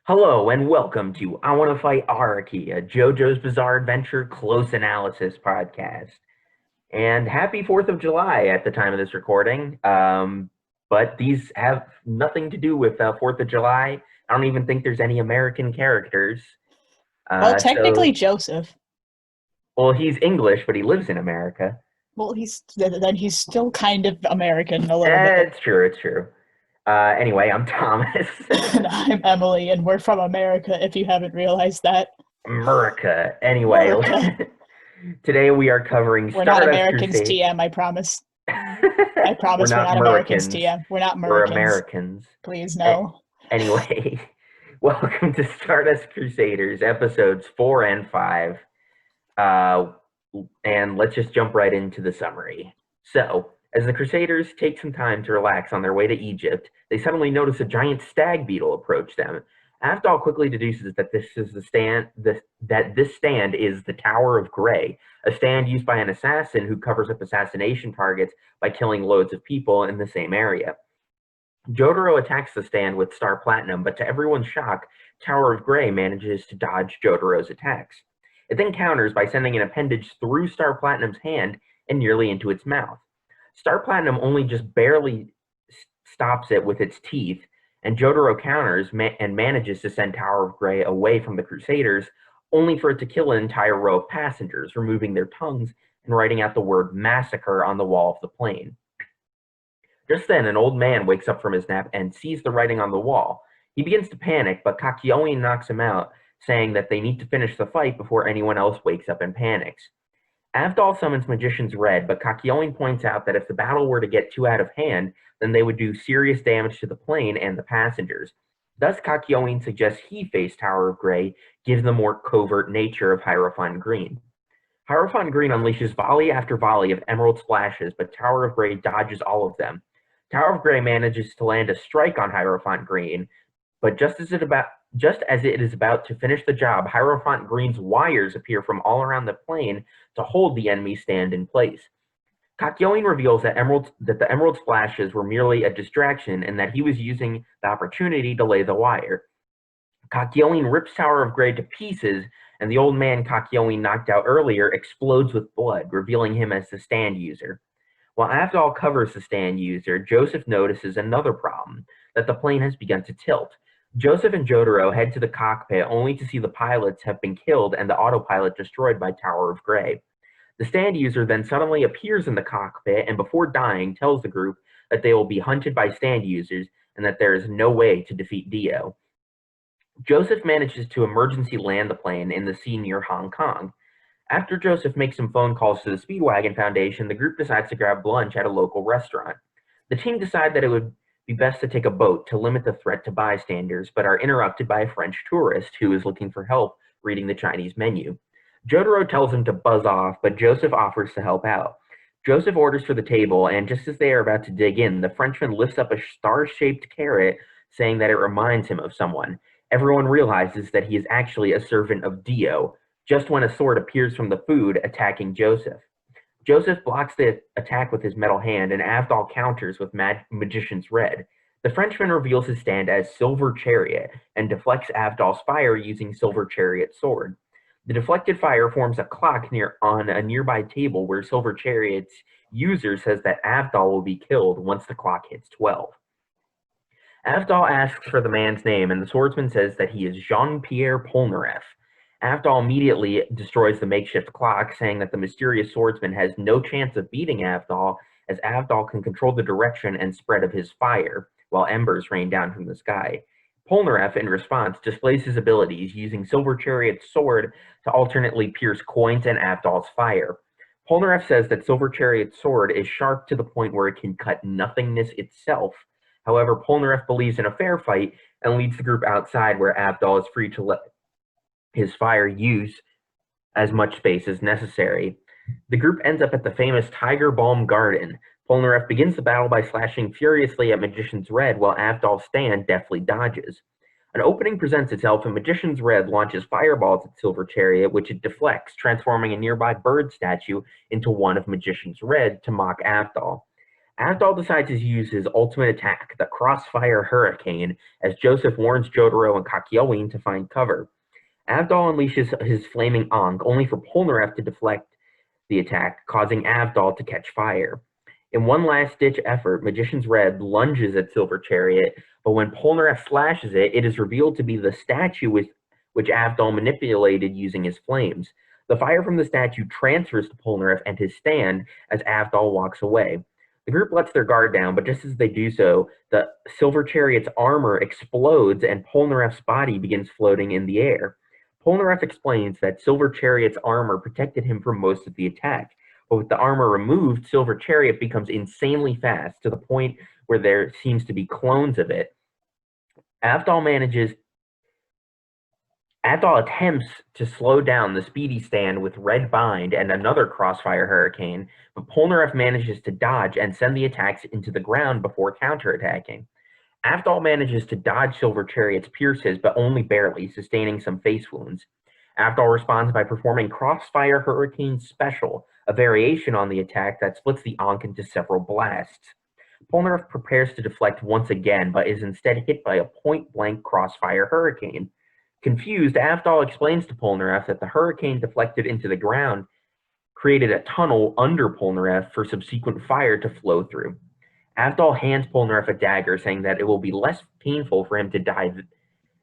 Hello and welcome to I Want to Fight Araki, a JoJo's Bizarre Adventure close analysis podcast. And happy 4th of July at the time of this recording. But these have nothing to do with 4th of July. I don't even think there's any American characters. Well, Uh, technically so, Joseph. well, he's English, but he lives in America. Well, he's still kind of American a little bit. It's true, it's true. Anyway, I'm Thomas. And I'm Emily, and we're from America. If you haven't realized that, America. Anyway, America. today we are covering We're not Stardust Americans, Crusade. TM. I promise. I We're promise we're not not Americans, Americans. TM. We're not We're Americans. Americans. Please A- no. Anyway, welcome to Stardust Crusaders, episodes 4 and 5. And let's just jump right into the summary. So, as the Crusaders take some time to relax on their way to Egypt, they suddenly notice a giant stag beetle approach them. Avdol quickly deduces that this stand is the Tower of Grey, a stand used by an assassin who covers up assassination targets by killing loads of people in the same area. Jotaro attacks the stand with Star Platinum, but to everyone's shock, Tower of Grey manages to dodge Jotaro's attacks. It then counters by sending an appendage through Star Platinum's hand and nearly into its mouth. Star Platinum only just barely stops it with its teeth, and Jotaro counters and manages to send Tower of Grey away from the Crusaders, only for it to kill an entire row of passengers, removing their tongues and writing out the word massacre on the wall of the plane. Just then, an old man wakes up from his nap and sees the writing on the wall. He begins to panic, but Kakyoin knocks him out, saying that they need to finish the fight before anyone else wakes up and panics. Avdol summons Magician's Red, but Kakyoin points out that if the battle were to get too out of hand, then they would do serious damage to the plane and the passengers. Thus, Kakyoin suggests he face Tower of Grey, given the more covert nature of Hierophant Green. Hierophant Green unleashes volley after volley of emerald splashes, but Tower of Grey dodges all of them. Tower of Grey manages to land a strike on Hierophant Green, but just as it is about to finish the job, Hierophant Green's wires appear from all around the plane to hold the enemy stand in place. Kakyoin reveals that the emerald splashes were merely a distraction and that he was using the opportunity to lay the wire. Kakyoin rips Tower of Grey to pieces, and the old man Kakyoin knocked out earlier explodes with blood, revealing him as the stand user. While Avdol covers the stand user, Joseph notices another problem, that the plane has begun to tilt. Joseph and Jotaro head to the cockpit only to see the pilots have been killed and the autopilot destroyed by Tower of Grey. The stand user then suddenly appears in the cockpit and before dying tells the group that they will be hunted by stand users and that there is no way to defeat Dio. Joseph manages to emergency land the plane in the sea near Hong Kong. After Joseph makes some phone calls to the Speedwagon Foundation, the group decides to grab lunch at a local restaurant. The team decide that it would be best to take a boat to limit the threat to bystanders, but are interrupted by a French tourist who is looking for help reading the Chinese menu. Jotaro tells him to buzz off, but Joseph offers to help out. Joseph orders for the table, and just as they are about to dig in, the Frenchman lifts up a star-shaped carrot, saying that it reminds him of someone. Everyone realizes that he is actually a servant of Dio, just when a sword appears from the food, attacking Joseph. Joseph blocks the attack with his metal hand, and Avdol counters with Magician's Red. The Frenchman reveals his stand as Silver Chariot and deflects Avdol's fire using Silver Chariot's sword. The deflected fire forms a clock on a nearby table where Silver Chariot's user says that Avdol will be killed once the clock hits 12. Avdol asks for the man's name, and the swordsman says that he is Jean-Pierre Polnareff. Avdol immediately destroys the makeshift clock, saying that the mysterious swordsman has no chance of beating Avdol, as Avdol can control the direction and spread of his fire, while embers rain down from the sky. Polnareff, in response, displays his abilities, using Silver Chariot's sword to alternately pierce coins and Avdol's fire. Polnareff says that Silver Chariot's sword is sharp to the point where it can cut nothingness itself. However, Polnareff believes in a fair fight and leads the group outside where Avdol is free to let his fire use as much space as necessary. The group ends up at the famous Tiger Balm Garden. Polnareff begins the battle by slashing furiously at Magician's Red while Avdol's stand deftly dodges. An opening presents itself and Magician's Red launches fireballs at Silver Chariot, which it deflects, transforming a nearby bird statue into one of Magician's Red to mock Avdol. Avdol decides to use his ultimate attack, the Crossfire Hurricane, as Joseph warns Jotaro and Kakyoin to find cover. Avdol unleashes his flaming Ankh, only for Polnareff to deflect the attack, causing Avdol to catch fire. In one last-ditch effort, Magician's Red lunges at Silver Chariot, but when Polnareff slashes it, it is revealed to be the statue which Avdol manipulated using his flames. The fire from the statue transfers to Polnareff and his stand as Avdol walks away. The group lets their guard down, but just as they do so, the Silver Chariot's armor explodes and Polnareff's body begins floating in the air. Polnareff explains that Silver Chariot's armor protected him from most of the attack, but with the armor removed, Silver Chariot becomes insanely fast to the point where there seems to be clones of it. Avdol attempts to slow down the speedy stand with Red Bind and another Crossfire Hurricane, but Polnareff manages to dodge and send the attacks into the ground before counterattacking. Avdol manages to dodge Silver Chariot's pierces, but only barely, sustaining some face wounds. Avdol responds by performing Crossfire Hurricane Special, a variation on the attack that splits the Ankh into several blasts. Polnareff prepares to deflect once again, but is instead hit by a point-blank Crossfire Hurricane. Confused, Avdol explains to Polnareff that the hurricane deflected into the ground created a tunnel under Polnareff for subsequent fire to flow through. Avdol hands Polnareff a dagger, saying that it will be less painful for him to die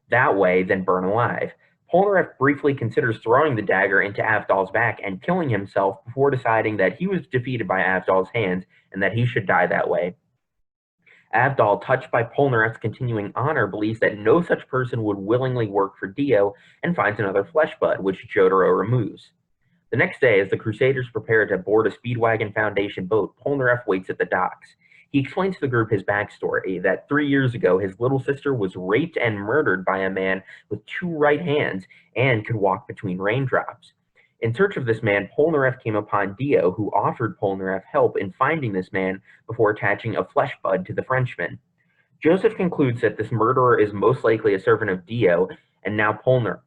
that way than burn alive. Polnareff briefly considers throwing the dagger into Avdol's back and killing himself before deciding that he was defeated by Avdol's hands and that he should die that way. Avdol, touched by Polnareff's continuing honor, believes that no such person would willingly work for Dio and finds another flesh bud, which Jotaro removes. The next day, as the Crusaders prepare to board a Speedwagon Foundation boat, Polnareff waits at the docks. He explains to the group his backstory, that 3 years ago his little sister was raped and murdered by a man with 2 right hands and could walk between raindrops. In search of this man, Polnareff came upon Dio, who offered Polnareff help in finding this man before attaching a flesh bud to the Frenchman. Joseph concludes that this murderer is most likely a servant of Dio, and Polnareff,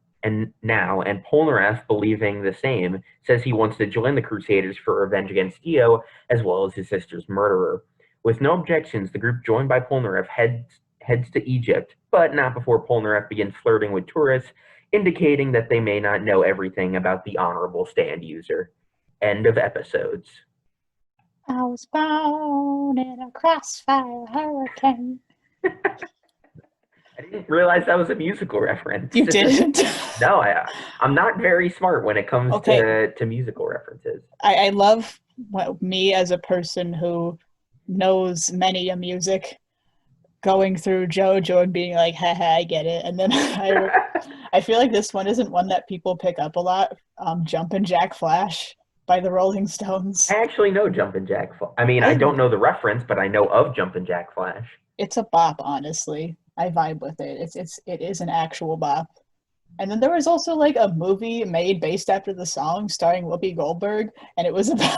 believing the same, says he wants to join the Crusaders for revenge against Dio, as well as his sister's murderer. With no objections, the group joined by Polnareff heads to Egypt, but not before Polnareff begins flirting with tourists, indicating that they may not know everything about the honorable stand user. End of episodes. I was born in a crossfire hurricane. I didn't realize that was a musical reference. You didn't? No, I'm not very smart when it comes to musical references. I love me as a person who knows many a music, going through JoJo and being like, haha, I get it. And then I feel like this one isn't one that people pick up a lot. Jumpin' Jack Flash by the Rolling Stones. I actually know Jumpin' Jack Flash. I mean, I don't know the reference, but I know of Jumpin' Jack Flash. It's a bop, honestly. I vibe with it. It is an actual bop. And then there was also like a movie made based after the song starring Whoopi Goldberg, and it was about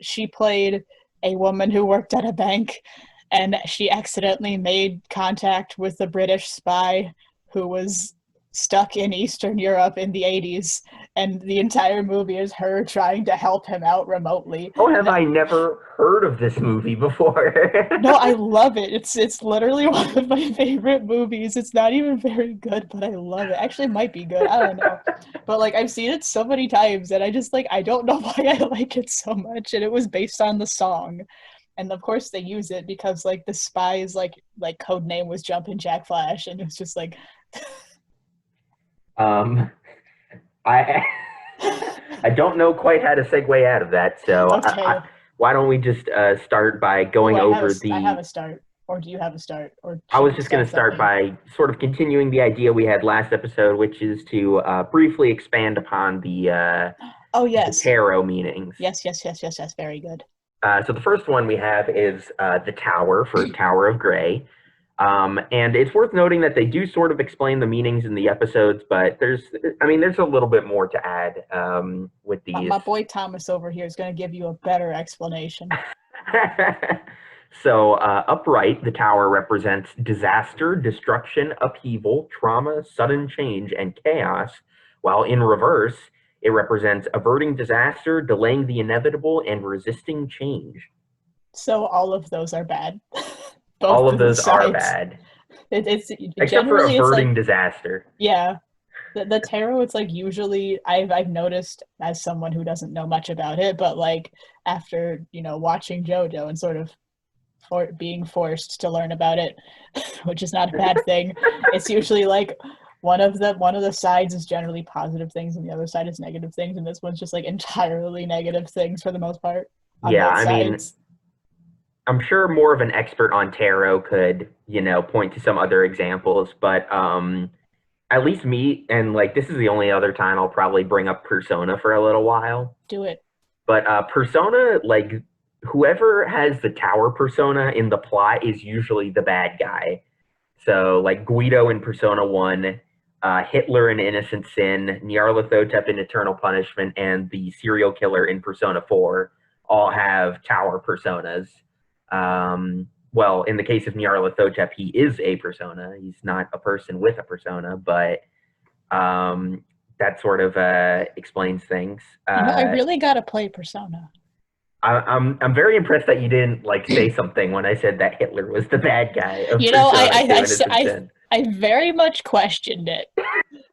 she played a woman who worked at a bank, and she accidentally made contact with a British spy who was stuck in Eastern Europe in the 80s, and the entire movie is her trying to help him out remotely. Oh, have I never heard of this movie before? No, I love it. It's literally one of my favorite movies. It's not even very good, but I love it. Actually, it might be good. I don't know. But like, I've seen it so many times, and I just like, I don't know why I like it so much. And it was based on the song. And of course they use it because like the spy's like code name was Jumpin' Jack Flash, and it was just like I don't know quite how to segue out of that, so okay. Why don't we just start by going over the... I have a start, or do you have a start? Or I was just going to start by sort of continuing the idea we had last episode, which is to briefly expand upon the the tarot meanings. Yes, very good. So the first one we have is the Tower, for Tower of Grey. And it's worth noting that they do sort of explain the meanings in the episodes, but there's a little bit more to add with these. My boy Thomas over here is going to give you a better explanation. So upright, the Tower represents disaster, destruction, upheaval, trauma, sudden change, and chaos, while in reverse, It represents averting disaster, delaying the inevitable, and resisting change. So all of those are bad. All Both of of the those are sides. bad, It's except for generally it's like, averting disaster. yeah. The tarot, it's like usually I've noticed as someone who doesn't know much about it, but like after watching JoJo and sort of being forced to learn about it, which is not a bad thing. It's usually like one of the sides is generally positive things and the other side is negative things, and this one's just like entirely negative things for the most part on Yeah, both I mean, sides. I'm sure more of an expert on tarot could, point to some other examples, but at least me, and like this is the only other time I'll probably bring up Persona for a little while. Do it. But Persona, like whoever has the tower persona in the plot is usually the bad guy. So like Guido in Persona 1, Hitler in Innocent Sin, Nyarlathotep in Eternal Punishment, and the serial killer in Persona 4 all have tower personas. Well, in the case of Nyarlathotep, he is a persona. He's not a person with a persona, but that sort of explains things. I really gotta play Persona. I'm very impressed that you didn't like say something when I said that Hitler was the bad guy of You know, Persona 2 Innocent Sin. I very much questioned it,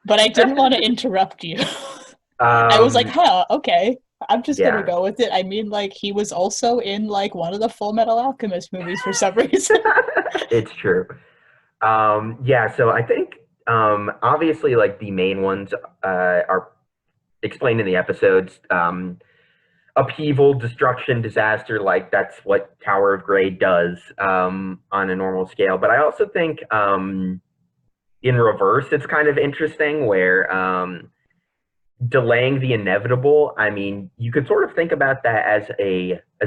but I didn't want to interrupt you. I was like, Um, huh, okay. I'm just gonna yeah, go with it. I mean, like, he was also in like one of the Full Metal Alchemist movies for some reason. it's true. Yeah, so I think obviously like the main ones are explained in the episodes. Upheaval, destruction, disaster, like that's what Tower of Grey does on a normal scale. But I also think in reverse, it's kind of interesting where delaying the inevitable. I mean, you could sort of think about that as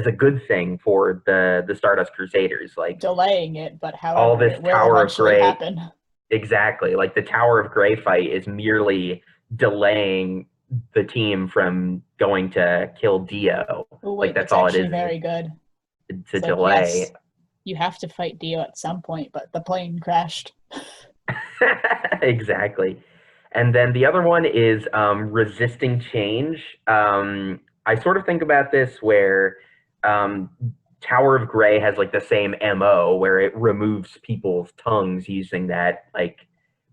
a good thing for the Stardust Crusaders. Like Delaying it, but all however, this it will Tower of eventually Grey, happen. exactly. Like the Tower of Grey fight is merely delaying the team from going to kill Dio. Oh, Like wait, that's that's all it actually is very good. to It's like, delay. yes, you have to fight Dio at some point, but the plane crashed. Exactly. And then the other one is resisting change. I sort of think about this where um, Tower of Grey has like the same MO where it removes people's tongues using that like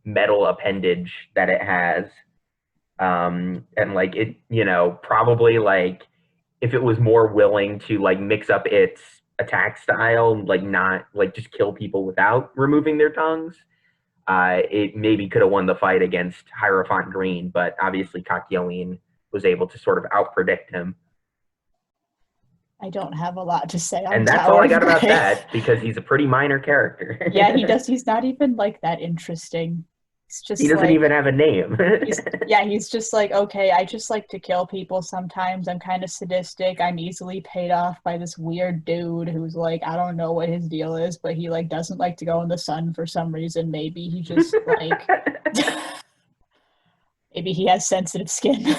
metal appendage that it has. And like it, probably like if it was more willing to like mix up its attack style, like not like just kill people without removing their tongues, it maybe could have won the fight against Hierophant Green, but obviously Kakyoin was able to sort of outpredict him. I don't have a lot to say on And that's all Tower I of got about Grey. that because he's a pretty minor Yeah, he character. does. He's not even like that interesting. It's He just doesn't like even have a name. he's just like, okay, I just like to kill people sometimes. I'm kind of sadistic. I'm easily paid off by this weird dude who's like, I don't know what his deal is, but he like doesn't like to go in the sun for some reason. Maybe he just like maybe he has sensitive skin.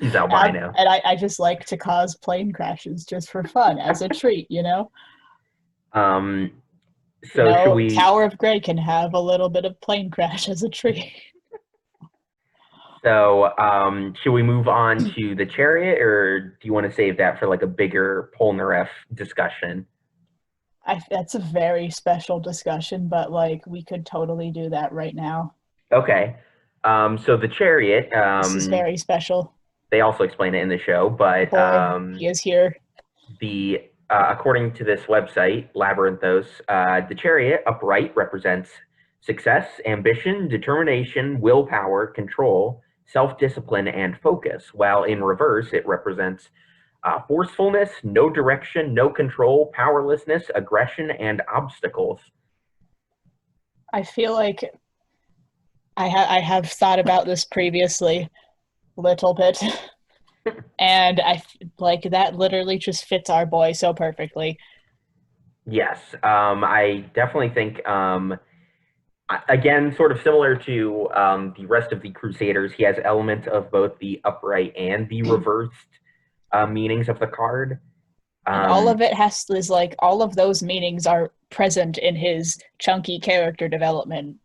He's albino. And I just like to cause plane crashes just for fun as a treat, you know? Um, so should we? Tower of Grey can have a little bit of plane crash as a treat. So should we move on to the chariot, or do you want to save that for like a bigger Polnareff discussion? That's a very special discussion, but like we could totally do that right now. Okay. So the chariot, This is very special. they also explain it in the show, but Boy, he is here. the according to this website, Labyrinthos, the chariot upright represents success, ambition, determination, willpower, control, self-discipline, and focus, while in reverse, it represents forcefulness, no direction, no control, powerlessness, aggression, and obstacles. I feel like I have thought about this previously, little bit, and like that literally just fits our boy so perfectly. Yes, I definitely think, again, sort of similar to the rest of the Crusaders, he has elements of both the upright and the reversed meanings of the card. And all Um, of it is like all of those meanings are present in his chunky character development.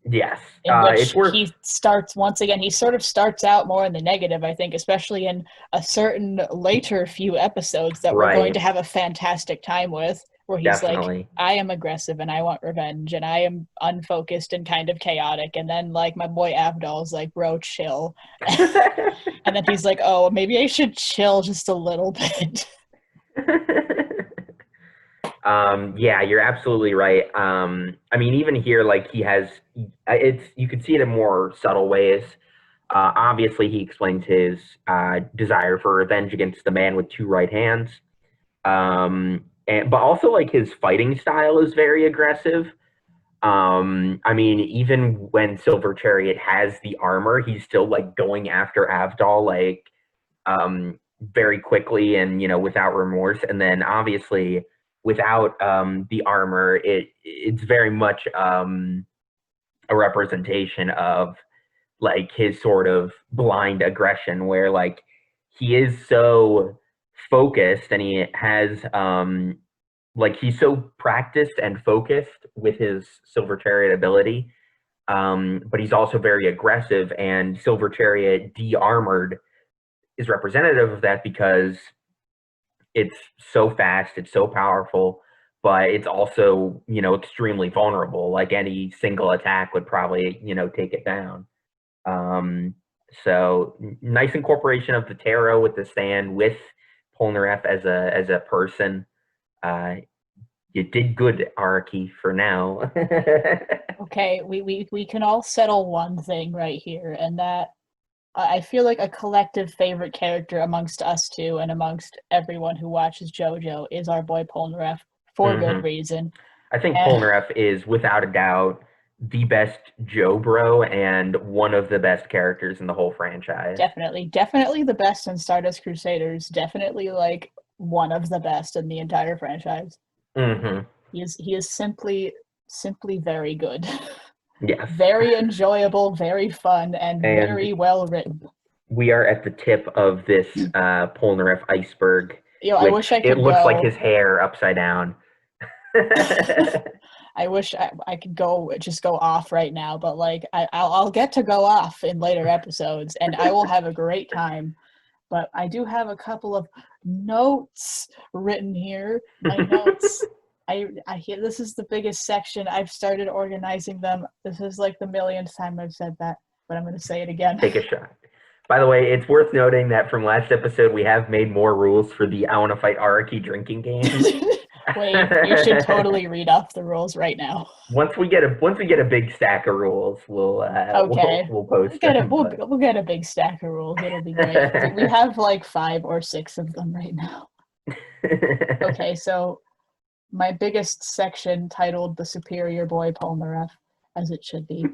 Yes. in It's which worth. he starts once again. He sort of starts out more in the negative, I think, especially in a certain later few episodes that we're going to Right. have a fantastic time with, where he's like, Definitely. I am aggressive and I want revenge and I am unfocused and kind of chaotic. And then like my boy Avdol's like, bro, chill. And then he's like, oh, maybe I should chill just a little bit. Yeah, you're absolutely right. I mean, even here, like he has, it's you could see it in more subtle ways. Obviously, he explains his desire for revenge against the man with two right hands. But also like his fighting style is very aggressive. I mean, even when Silver Chariot has the armor, he's still like going after Avdol like very quickly and without remorse. And then obviously without the armor, it's very much a representation of like his sort of blind aggression, where like he is so focused and he has like he's so practiced and focused with his Silver Chariot ability, but he's also very aggressive. And Silver Chariot de-armored is representative of that because it's so fast, it's so powerful, but it's also extremely vulnerable. Like any single attack would probably take it down. Um, so nice incorporation of the tarot with the stand with Polnareff as a person. Uh, you did good, Araki, for now. Okay, we can all settle one thing right here, and that I feel like a collective favorite character amongst us two and amongst everyone who watches JoJo is our boy Polnareff for good Hmm. reason. I think And Polnareff is without a doubt the best JoBro and one of the best characters in the whole franchise. definitely the best in Stardust Crusaders. Definitely like one of the best in the entire franchise. Hmm. He is simply very good. Yes. Very enjoyable, very fun, and And very well written. we are at the tip of this Polnareff iceberg, I which wish I it could looks like go. his hair upside down. I wish I could go off right now, but like I'll get to go off in later episodes, and I will have a great time. But I do have a couple of notes written here. My notes. I hear this is the biggest section. I've started organizing them. This is like the millionth time I've said that, but I'm going to say it again. Take a shot. By the way, it's worth noting that from last episode, we have made more rules for the I Want to Fight Araki drinking game. Wait, you should totally read off the rules right now. Once we get a big stack of rules, Okay. we'll post them. We'll get a big stack of rules. It'll be great. We have like 5 or 6 of them right now. Okay, so my biggest section titled "The Superior Boy Polnareff," as it should be.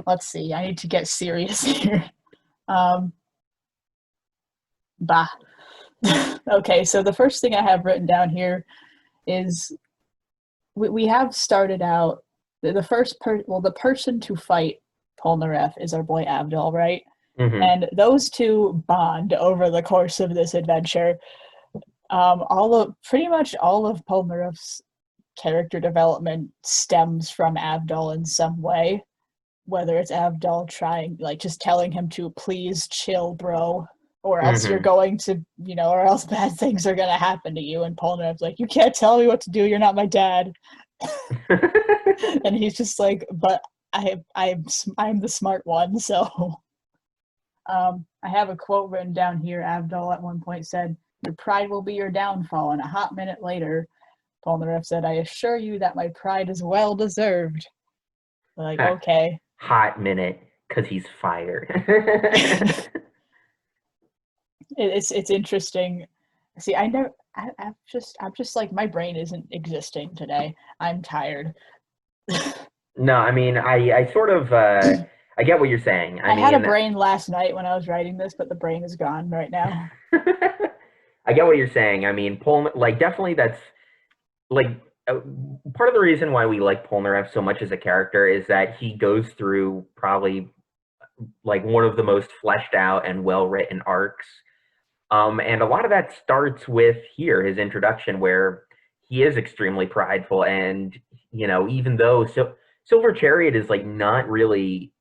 Let's see. I need to get serious here. Um, bah. Okay, so the first thing I have written down here is we have started out the the person to fight Polnareff is our boy Avdol, right? Hmm. And those two bond over the course of this adventure. Pretty much all of Polnareff's character development stems from Avdol in some way, whether it's Avdol trying, like, just telling him to please chill, bro, or else you're Hmm. going to, or else bad things are gonna happen to you. And Polnareff's like, you can't tell me what to do. You're not my dad. And he's just like, but I'm the smart one. So, I have a quote written down here. Avdol at one point said, "Your pride will be your downfall." And a hot minute later, Polnareff said, "I assure you that my pride is well deserved." Like, okay. Hot minute, because he's fired. It's interesting. See, I'm just like, my brain isn't existing today. I'm tired. No, I mean, I sort of, I get what you're saying. I I had a mean, brain last night when I was writing this, but the brain is gone right now. I get what you're saying. I mean, Pullman, like, definitely that's like uh, part of the reason why we like Polnareff so much as a character is that he goes through probably like one of the most fleshed out and well written arcs. And a lot of that starts with here, his introduction, where he is extremely prideful. And, even though Silver Chariot is like not really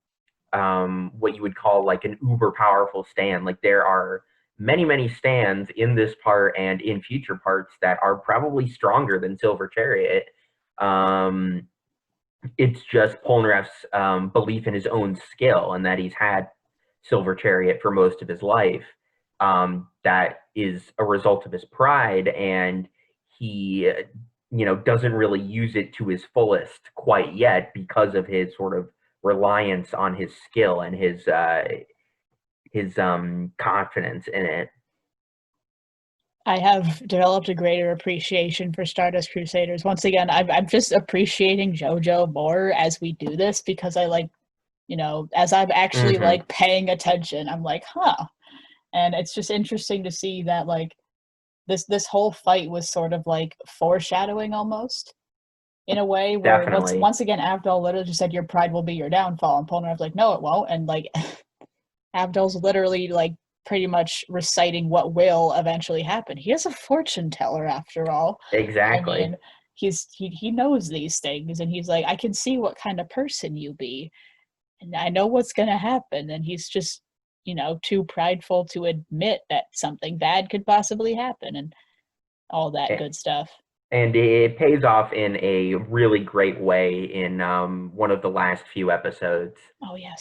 what you would call like an uber powerful stand. Like there are many stands in this part and in future parts that are probably stronger than Silver Chariot. Um, it's just Polnareff's belief in his own skill and that he's had Silver Chariot for most of his life. That is a result of his pride, and he, doesn't really use it to his fullest quite yet because of his sort of reliance on his skill and his confidence in it. I have developed a greater appreciation for Stardust Crusaders. Once again, I'm just appreciating JoJo more as we do this because I like, as I'm actually like paying attention, I'm like, huh. And it's just interesting to see that like this whole fight was sort of like foreshadowing almost in a way where once again Avdol literally just said your pride will be your downfall, and Polnareff's like, no, it won't. And like Avdol's literally like pretty much reciting what will eventually happen. He is a fortune teller after all. Exactly. I mean, he knows these things, and he's like, I can see what kind of person you be, and I know what's gonna happen. And he's just, too prideful to admit that something bad could possibly happen and all that good stuff. And it pays off in a really great way in one of the last few episodes. Oh yes.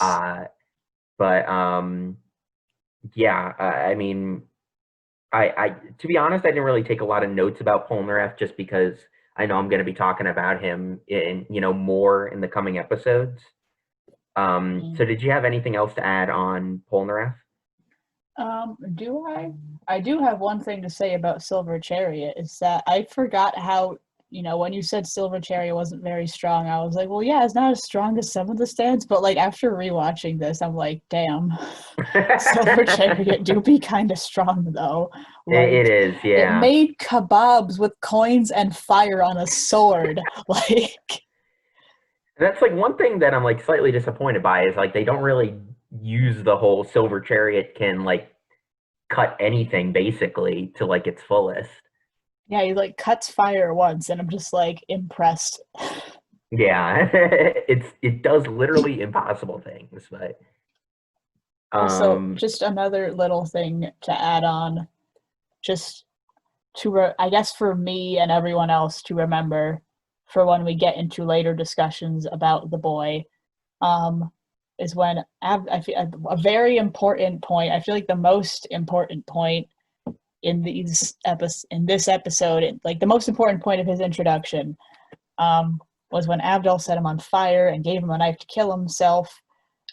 Yeah, I mean, I to be honest, I didn't really take a lot of notes about Polnareff just because I know I'm going to be talking about him in more in the coming episodes. So did you have anything else to add on Polnareff? Do I? I do have one thing to say about Silver Chariot, is that I forgot how, when you said Silver Chariot wasn't very strong, I was like, well, yeah, it's not as strong as some of the stands, but like after rewatching this, I'm like, damn, Silver Chariot do be kind of strong though. Like, it is, yeah. It made kebabs with coins and fire on a sword. Like, that's like one thing that I'm like slightly disappointed by is like they don't really use the whole Silver Chariot can like cut anything basically to like its fullest. Yeah, he like cuts fire once, and I'm just like impressed. Yeah, it does literally impossible things, but also just another little thing to add on, just to I guess for me and everyone else to remember for when we get into later discussions about the boy, is when I feel a very important point. I feel like the most important point in this episode, like the most important point of his introduction, was when Avdol set him on fire and gave him a knife to kill himself,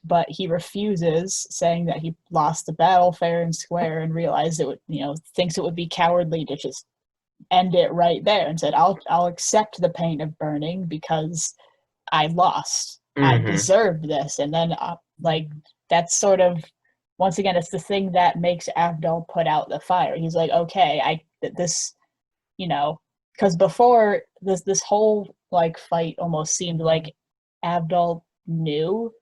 but he refuses, saying that he lost the battle fair and square and realized it would, thinks it would be cowardly to just end it right there, and said, I'll accept the pain of burning because I lost. I deserved this. And then like that's sort of, once again, it's the thing that makes Avdol put out the fire. He's like, okay, because before this whole like fight almost seemed like Avdol knew,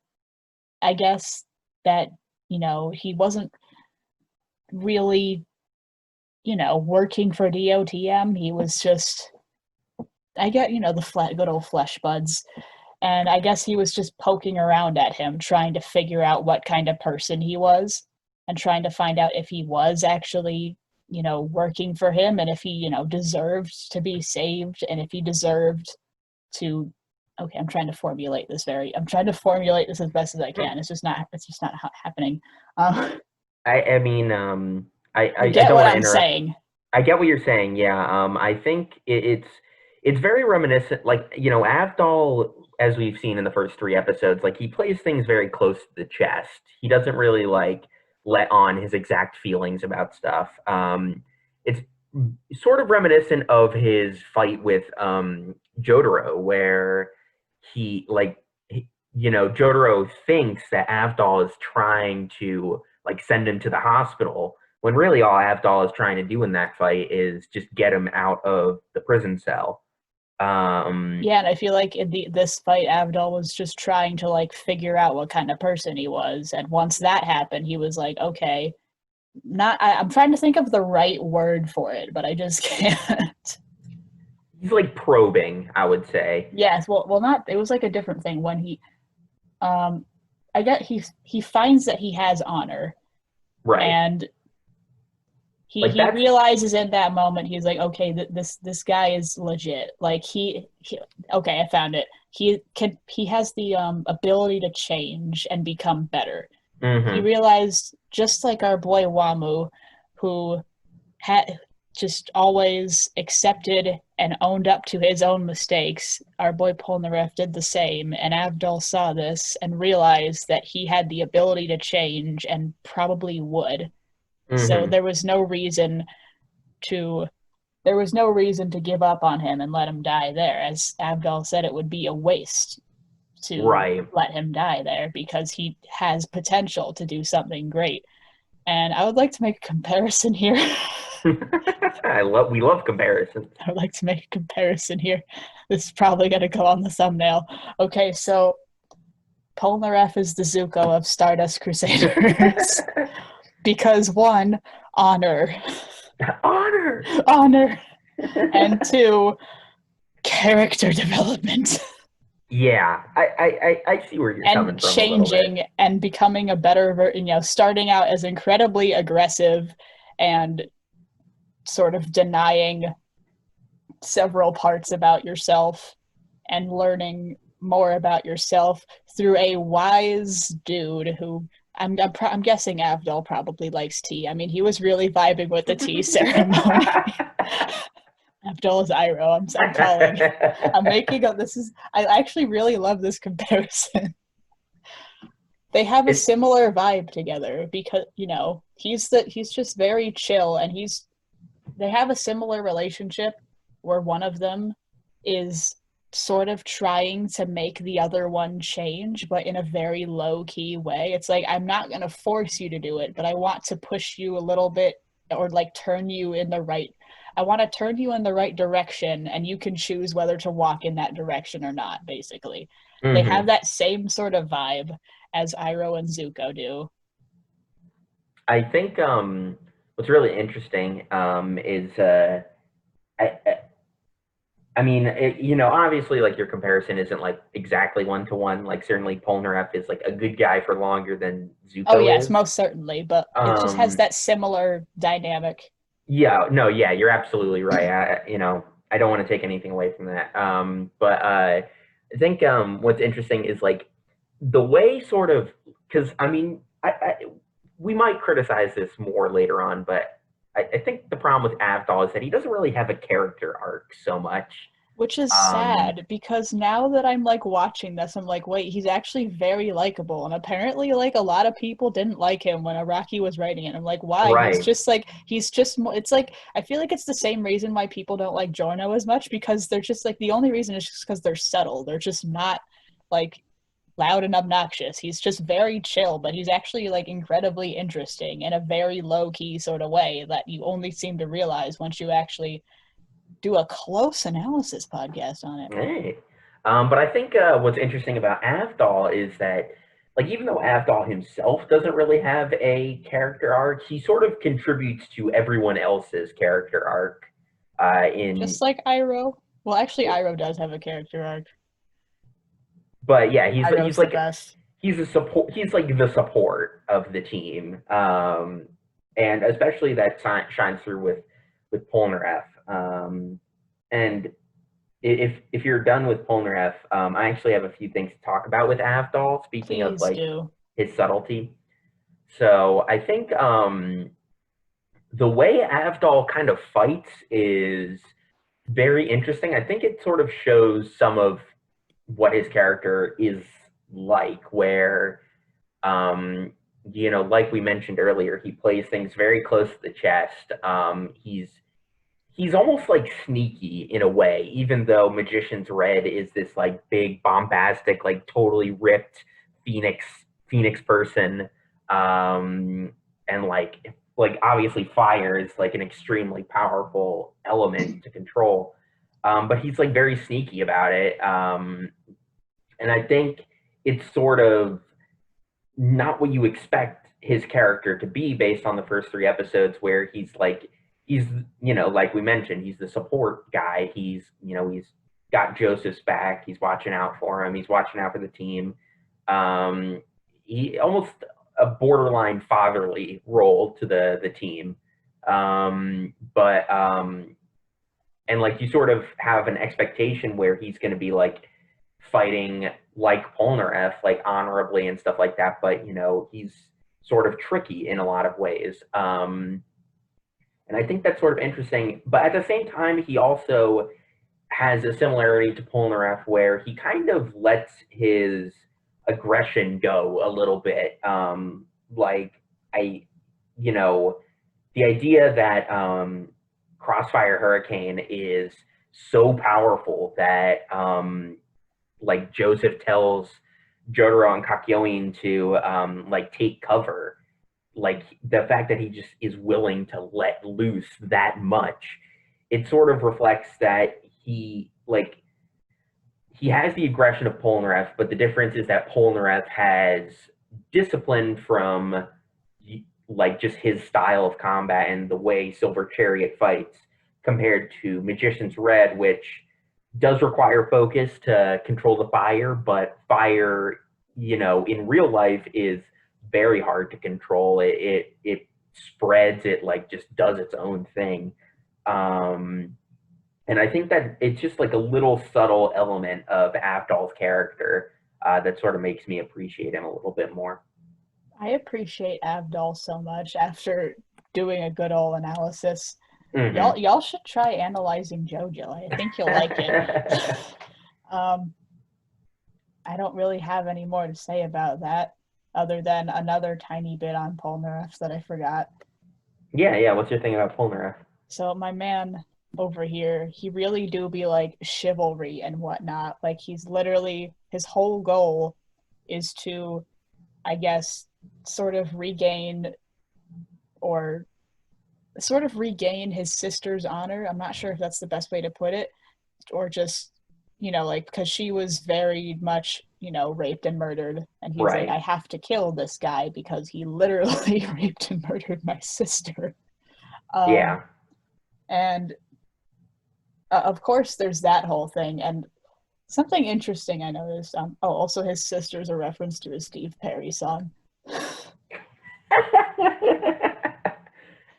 I guess, that he wasn't really working for DOTM. He was just, I get, the good old flesh buds. And I guess he was just poking around at him, trying to figure out what kind of person he was and trying to find out if he was actually, working for him, and if he, deserved to be saved, and if he deserved to, okay, I'm trying to formulate this as best as I can. It's just not happening. I get what I'm saying. I get what you're saying. Yeah. I think it's very reminiscent. Like, Avdol, as we've seen in the first 3 episodes, like he plays things very close to the chest. He doesn't really like let on his exact feelings about stuff. It's sort of reminiscent of his fight with Jotaro, where Jotaro thinks that Avdol is trying to like send him to the hospital, when really all Avdol is trying to do in that fight is just get him out of the prison cell. Yeah, and I feel like in this fight, Avdol was just trying to like figure out what kind of person he was, and once that happened, he was like, okay, I'm trying to think of the right word for it, but I just can't. he's like probing, I would say. Yes, well, not. It was like a different thing when um, I get he finds that he has honor, Right. and Like he that's realizes in that moment he's like, okay, this guy is legit. Like he okay, I found it. He has the ability to change and become better. He hmm realized, just like our boy Wamu, who had just always accepted and owned up to his own mistakes. Our boy Polnareff did the same, and Avdol saw this and realized that he had the ability to change and probably would. So hmm to there was no reason to give up on him and let him die there. As Avdol said, it would be a waste to Right. let him die there because he has potential to do something great. And I would like to make a comparison here. We love comparisons. I would like to make a comparison here. This is probably going to go on the thumbnail. Okay, so Polnareff is the Zuko of Stardust Crusaders because one, honor, Honor. honor, and two, character development. Yeah, I see where you're coming And from a little bit. changing and becoming a better, starting out as incredibly aggressive and sort of denying several parts about yourself and learning more about yourself through a wise dude who I'm guessing Avdol probably likes tea. I mean, he was really vibing with the tea ceremony. Avdol is Iroh. I'm calling. I'm making up. I actually really love this comparison. They have a It, similar vibe together because he's just very chill, and they have a similar relationship where one of them is sort of trying to make the other one change, but in a very low key way. It's like, I'm not going to force you to do it, but I want to push you a little bit, or like I want to turn you in the right direction, and you can choose whether to walk in that direction or not, basically. They have hmm that same sort of vibe as Iroh and Zuko do. I think what's really interesting is I, I I mean, obviously, like your comparison isn't like exactly one to one. Like certainly Polnareff is like a good guy for longer than Oh Zuko yes, is. most certainly, but it just has Um, that similar dynamic. yeah, no, yeah, you're absolutely right. I don't want to take anything away from that. But I think what's interesting is like the way sort of because I mean, we might criticize this more later on, but I think the problem with Avdol is that he doesn't really have a character arc so much. Which is Um, sad because now that I'm like watching this, I'm like, wait, he's actually very likable. And apparently, like, a lot of people didn't like him when Araki was writing it. I'm like, why? right. He's just more, it's like, I feel like it's the same reason why people don't like Giorno as much, because they're just like, the only reason is just because they're subtle. They're just not like loud and obnoxious. He's just very chill, but he's actually like incredibly interesting in a very low key sort of way that you only seem to realize once you actually do a close analysis podcast on it. Hey. But I think what's interesting about Avdol is that, like, even though Avdol himself doesn't really have a character arc, he sort of contributes to everyone else's character arc. In, Just like Iroh. Well, actually, Iroh does have a character arc. but yeah, he's Iroh's the like best. he's a support. He's like the support of the team, and especially that shines through with Polnareff. And if you're done with Polnareff, I actually have a few things to talk about with Avdol. Speaking of Please like do. his subtlety, so I think the way Avdol kind of fights is very interesting. I think it sort of shows some of what his character is like, where like we mentioned earlier, he plays things very close to the chest. He's almost like sneaky in a way, even though Magician's Red is this like big, bombastic, like totally ripped Phoenix person, and like obviously fire is like an extremely powerful element to control. But he's like very sneaky about it, and I think it's sort of not what you expect his character to be based on the first three episodes, where he's like he's, like we mentioned, he's the support guy. He's got Joseph's back. He's watching out for him. He's watching out for the team. Um, he almost a borderline fatherly role to the team. But and like you sort of have an expectation where he's going to be like fighting like Polnareff, like honorably and stuff like that. But he's sort of tricky in a lot of ways. And I think that's sort of interesting. But at the same time, he also has a similarity to Polnareff where he kind of lets his aggression go a little bit. Like I, you know, the idea that Crossfire Hurricane is so powerful that like Joseph tells Jotaro and Kakyoin to like take cover, like the fact that he just is willing to let loose that much, it sort of reflects that he has the aggression of Polnareff, but the difference is that Polnareff has discipline from like just his style of combat and the way Silver Chariot fights compared to Magician's Red, which does require focus to control the fire, but fire, in real life is very hard to control. It spreads, it like just does its own thing. And I think that it's just like a little subtle element of Avdol's character that sort of makes me appreciate him a little bit more. I appreciate Avdol so much after doing a good old analysis. Mm-hmm. Y'all should try analyzing JoJo. I think you'll like it. I don't really have any more to say about that other than another tiny bit on Polnareff that I forgot. Yeah. What's your thing about Polnareff? So my man over here, he really do be like chivalry and whatnot. Like he's literally, his whole goal is to, I guess, sort of regain his sister's honor. I'm not sure if that's the best way to put it, or just, like, because she was very much, raped and murdered, and he's Right. like, I have to kill this guy because he literally raped and murdered my sister. Yeah. And of course, there's that whole thing, and something interesting I noticed. Also, his sister's a reference to a Steve Perry song.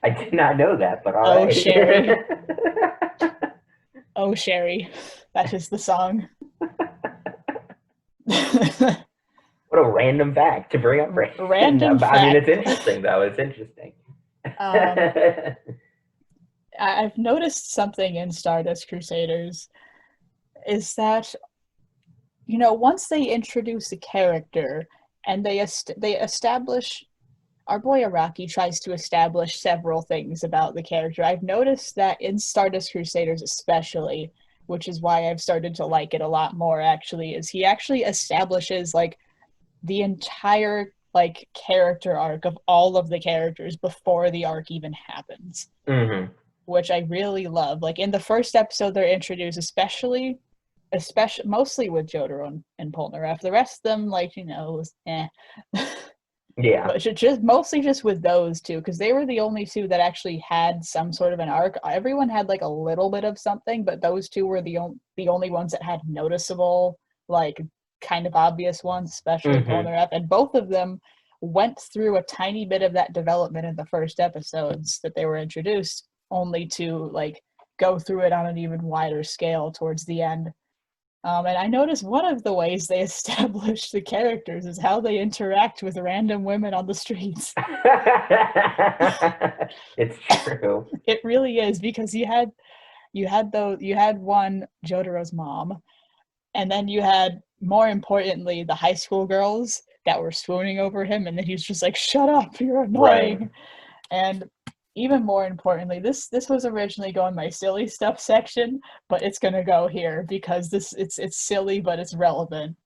I did not know that, but all right. Sherry. Oh, Sherry. That is the song. What a random fact to bring up. Random fact. I mean, it's interesting, though. It's interesting. I've noticed something in Stardust Crusaders is that, once they introduce a character and they establish, our boy Araki tries to establish several things about the character. I've noticed that in Stardust Crusaders especially, which is why I've started to like it a lot more actually, is he actually establishes like the entire like character arc of all of the characters before the arc even happens. Mm-hmm. Which I really love. Like in the first episode they're introduced, especially mostly with Jotaro and Polnareff. The rest of them, like, was eh. Yeah. But just mostly just with those two, because they were the only two that actually had some sort of an arc. Everyone had like a little bit of something, but those two were the only ones that had noticeable, like kind of obvious ones, especially Polnareff. And both of them went through a tiny bit of that development in the first episodes that they were introduced, only to like go through it on an even wider scale towards the end. And I noticed one of the ways they establish the characters is how they interact with random women on the streets. It's true. It really is, because you had one, Jotaro's mom, and then you had, more importantly, the high school girls that were swooning over him, and then he's just like, shut up, you're annoying. Right. And even more importantly, this was originally going my silly stuff section, but it's gonna go here because it's silly, but it's relevant.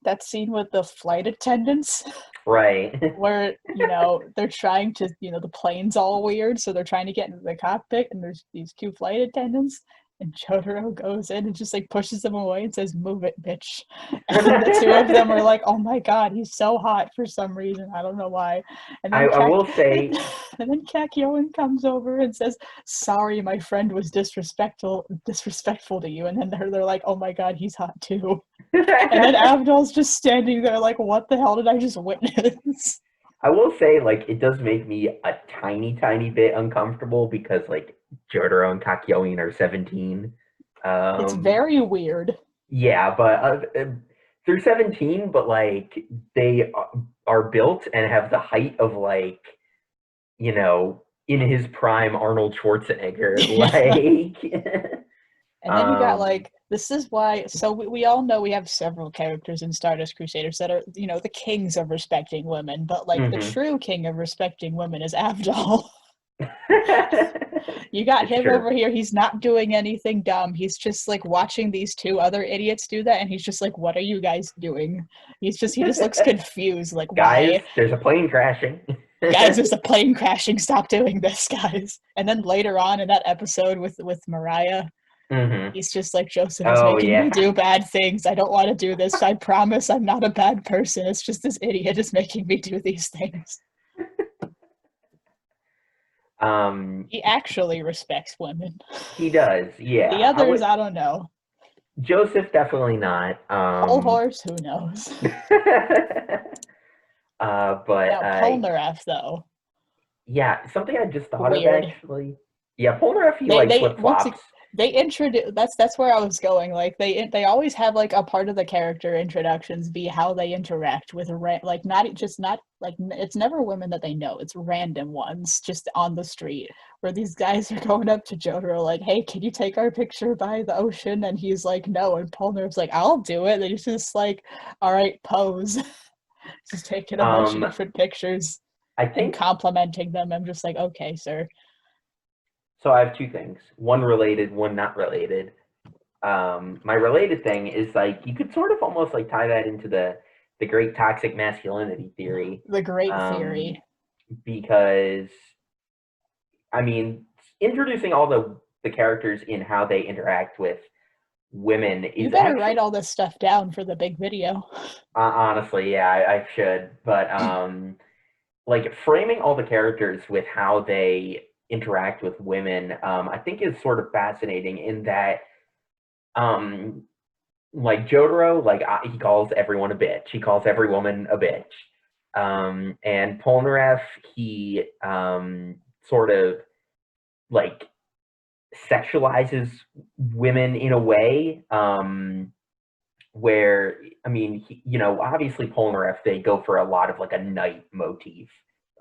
That scene with the flight attendants, right? Where they're trying to, the plane's all weird, so they're trying to get into the cockpit, and there's these two flight attendants, And Jotaro goes in and just like pushes him away and says, "Move it, bitch." And then the two of them are like, "Oh my god, he's so hot for some reason. I don't know why." And then I will say, and then Kakyoin comes over and says, "Sorry, my friend was disrespectful to you." And then they're like, "Oh my god, he's hot too." And then Avdol's just standing there like, "What the hell did I just witness?" I will say, like, it does make me a tiny bit uncomfortable because, like, Jotaro and Kakyoin are 17. It's very weird. Yeah, but they're 17, but, like, they are built and have the height of, like, you know, in his prime Arnold Schwarzenegger. Like, And then you got like, this is why, so we all know we have several characters in Stardust Crusaders that are, you know, the kings of respecting women, but like the true king of respecting women is Avdol. You got him over here, he's not doing anything dumb. He's just like watching these two other idiots do that, and he's just like, "What are you guys doing?" He just looks confused, like, guys, why? there's a plane crashing. Guys, there's a plane crashing, stop doing this, guys. And then later on in that episode with Mariah, he's just like, "Joseph is making me do bad things. I don't want to do this. I promise I'm not a bad person. It's just this idiot is making me do these things." He actually respects women. He does, yeah. The others, I don't know. Joseph, definitely not. Whole horse, who knows? But now, Polnareff, though. Yeah, something I just thought of actually. Yeah, Polnareff, he flip flops. They introduce, that's where I was going. Like they always have like a part of the character introductions be how they interact with like it's never women that they know. It's random ones just on the street where these guys are going up to Jotaro like, "Hey, can you take our picture by the ocean?" And he's like, "No." And Polnareff's like, "I'll do it." And he's just like, "All right, pose." Just taking a bunch of different pictures and complimenting them. I'm just like, "Okay, sir." So I have two things, one related, one not related. My related thing is like, you could sort of almost like tie that into the great toxic masculinity theory. The great theory. Because, I mean, introducing all the characters in how they interact with women is you better actually write all this stuff down for the big video. Honestly, yeah, I should. But like framing all the characters with how they interact with women, I think is sort of fascinating in that, like Jotaro, like he calls everyone a bitch. He calls every woman a bitch. And Polnareff, he sort of like sexualizes women in a way, where, I mean, obviously Polnareff, they go for a lot of like a knight motif.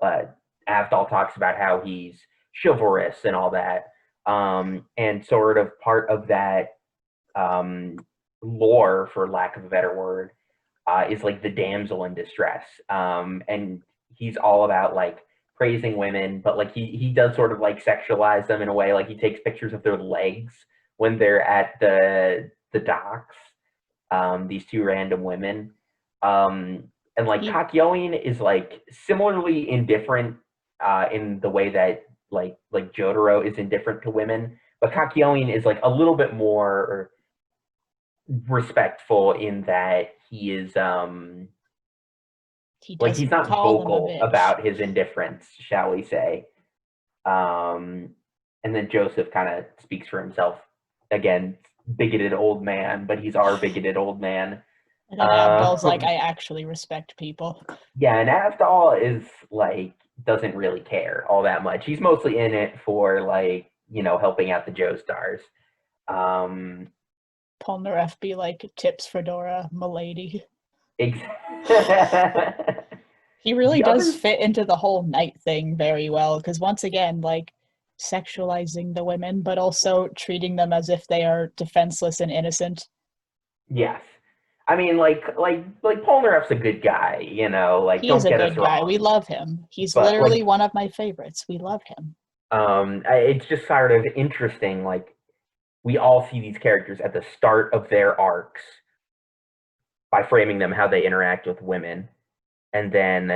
Avdol talks about how he's chivalrous and all that. And sort of part of that lore, for lack of a better word, is like the damsel in distress. And he's all about like praising women, but like he does sort of like sexualize them in a way. Like he takes pictures of their legs when they're at the docks. These two random women. And like Kakyoin is like similarly indifferent in the way that like Jotaro is indifferent to women, but Kakyoin is like a little bit more respectful in that he is he's not vocal about his indifference, shall we say. And then Joseph kind of speaks for himself. Again, bigoted old man, but he's our bigoted old man. And then Avdol's like, "I actually respect people." Yeah, and Avdol is like, doesn't really care all that much. He's mostly in it for like, helping out the Joestars. Polnareff be like, "Tips for Dora, m'lady." Exactly. He really does fit into the whole knight thing very well, because once again, like, sexualizing the women, but also treating them as if they are defenseless and innocent. Yes. I mean, like Polnareff's a good guy, like, he don't is a get good us guy. wrong. We love him. He's literally one of my favorites. We love him. It's just sort of interesting, like, we all see these characters at the start of their arcs by framing them how they interact with women. And then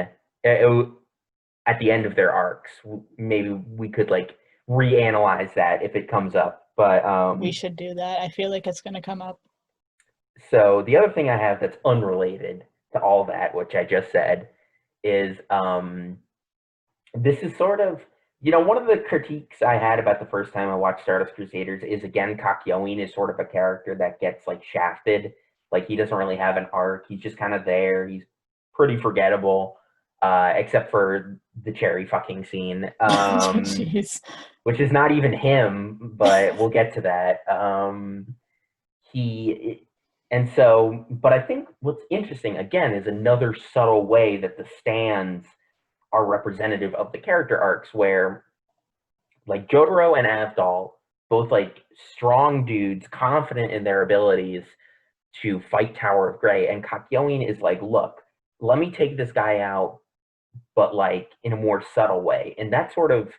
at the end of their arcs, maybe we could like reanalyze that if it comes up But We should do that. I feel like it's going to come up. so the other thing I have that's unrelated to all that, which I just said, is this is sort of, one of the critiques I had about the first time I watched Stardust Crusaders is, again, Kakyoin is sort of a character that gets like shafted. Like, he doesn't really have an arc. He's just kind of there. He's pretty forgettable, except for the cherry fucking scene, Jeez. which is not even him, but we'll get to that. He and so, but I think what's interesting again is another subtle way that the stands are representative of the character arcs, where like Jotaro and Avdol, both like strong dudes, confident in their abilities to fight Tower of Grey, and Kakyoin is like, look, let me take this guy out, but like in a more subtle way. And that sort of,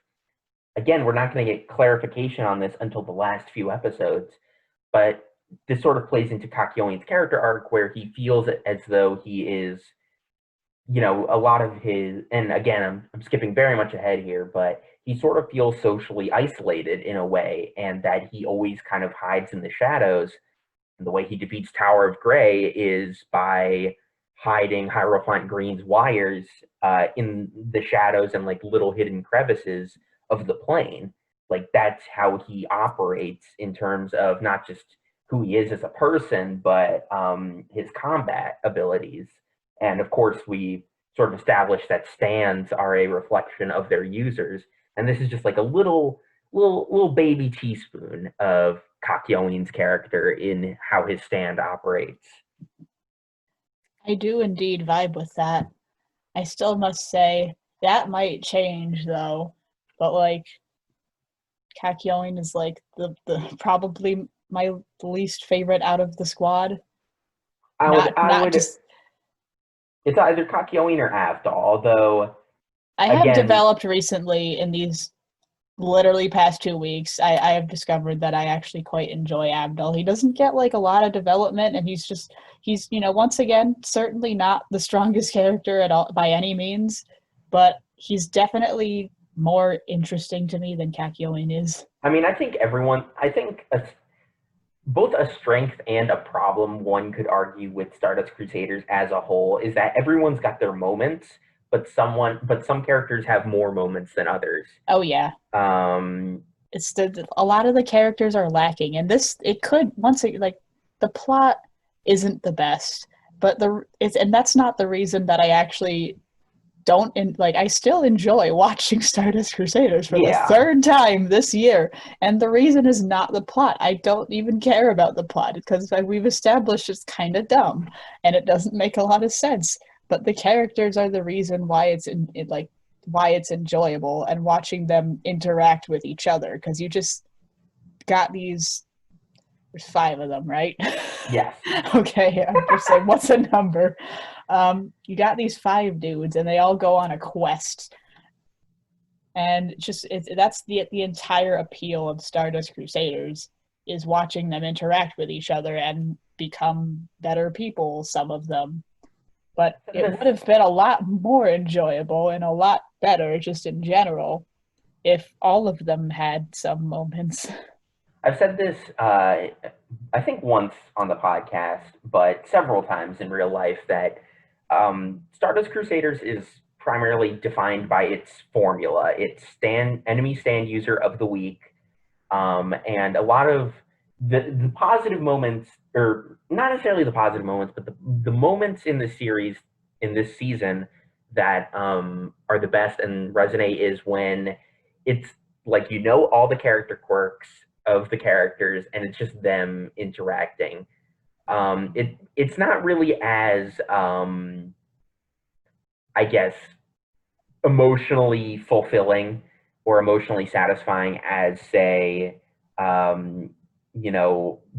again, we're not going to get clarification on this until the last few episodes, but this sort of plays into Kakyoin's character arc, where he feels as though he is, a lot of his, and again, I'm skipping very much ahead here, but he sort of feels socially isolated in a way, and that he always kind of hides in the shadows. And the way he defeats Tower of Grey is by hiding Hierophant Green's wires in the shadows and like little hidden crevices of the plane. Like, that's how he operates in terms of not just who he is as a person, but his combat abilities. And of course, we sort of established that stands are a reflection of their users. And this is just like a little baby teaspoon of Kakyoin's character in how his stand operates. I do indeed vibe with that. I still must say that might change though, but like Kakyoin is like the probably my least favorite out of the squad. I would Just it's either Kakyoin or Avdol, although I have again, developed recently in these literally past 2 weeks, I have discovered that I actually quite enjoy Avdol. He doesn't get like a lot of development, and he's once again certainly not the strongest character at all by any means, but he's definitely more interesting to me than Kakyoin is. I mean, I think both a strength and a problem one could argue with Stardust Crusaders as a whole is that everyone's got their moments, but some characters have more moments than others. Oh yeah. It's a lot of the characters are lacking, and it could like the plot isn't the best, but and that's not the reason that I actually don't I still enjoy watching Stardust Crusaders for the third time this year, and the reason is not the plot. I don't even care about the plot because we've established it's kind of dumb and it doesn't make a lot of sense. But the characters are the reason why why it's enjoyable, and watching them interact with each other, because you just got there's 5 of them, right? Yes. Okay, I'm just saying, what's a number? You got these 5 dudes, and they all go on a quest, and that's the entire appeal of Stardust Crusaders, is watching them interact with each other and become better people, some of them. But it would have been a lot more enjoyable and a lot better, just in general, if all of them had some moments. I've said this, I think once on the podcast, but several times in real life, that Stardust Crusaders is primarily defined by its formula. It's enemy stand user of the week, and a lot of the positive moments, or not necessarily the positive moments, but the moments in the series in this season that are the best and resonate is when it's like, all the character quirks of the characters, and it's just them interacting. It's not really as I guess emotionally fulfilling or emotionally satisfying as, say,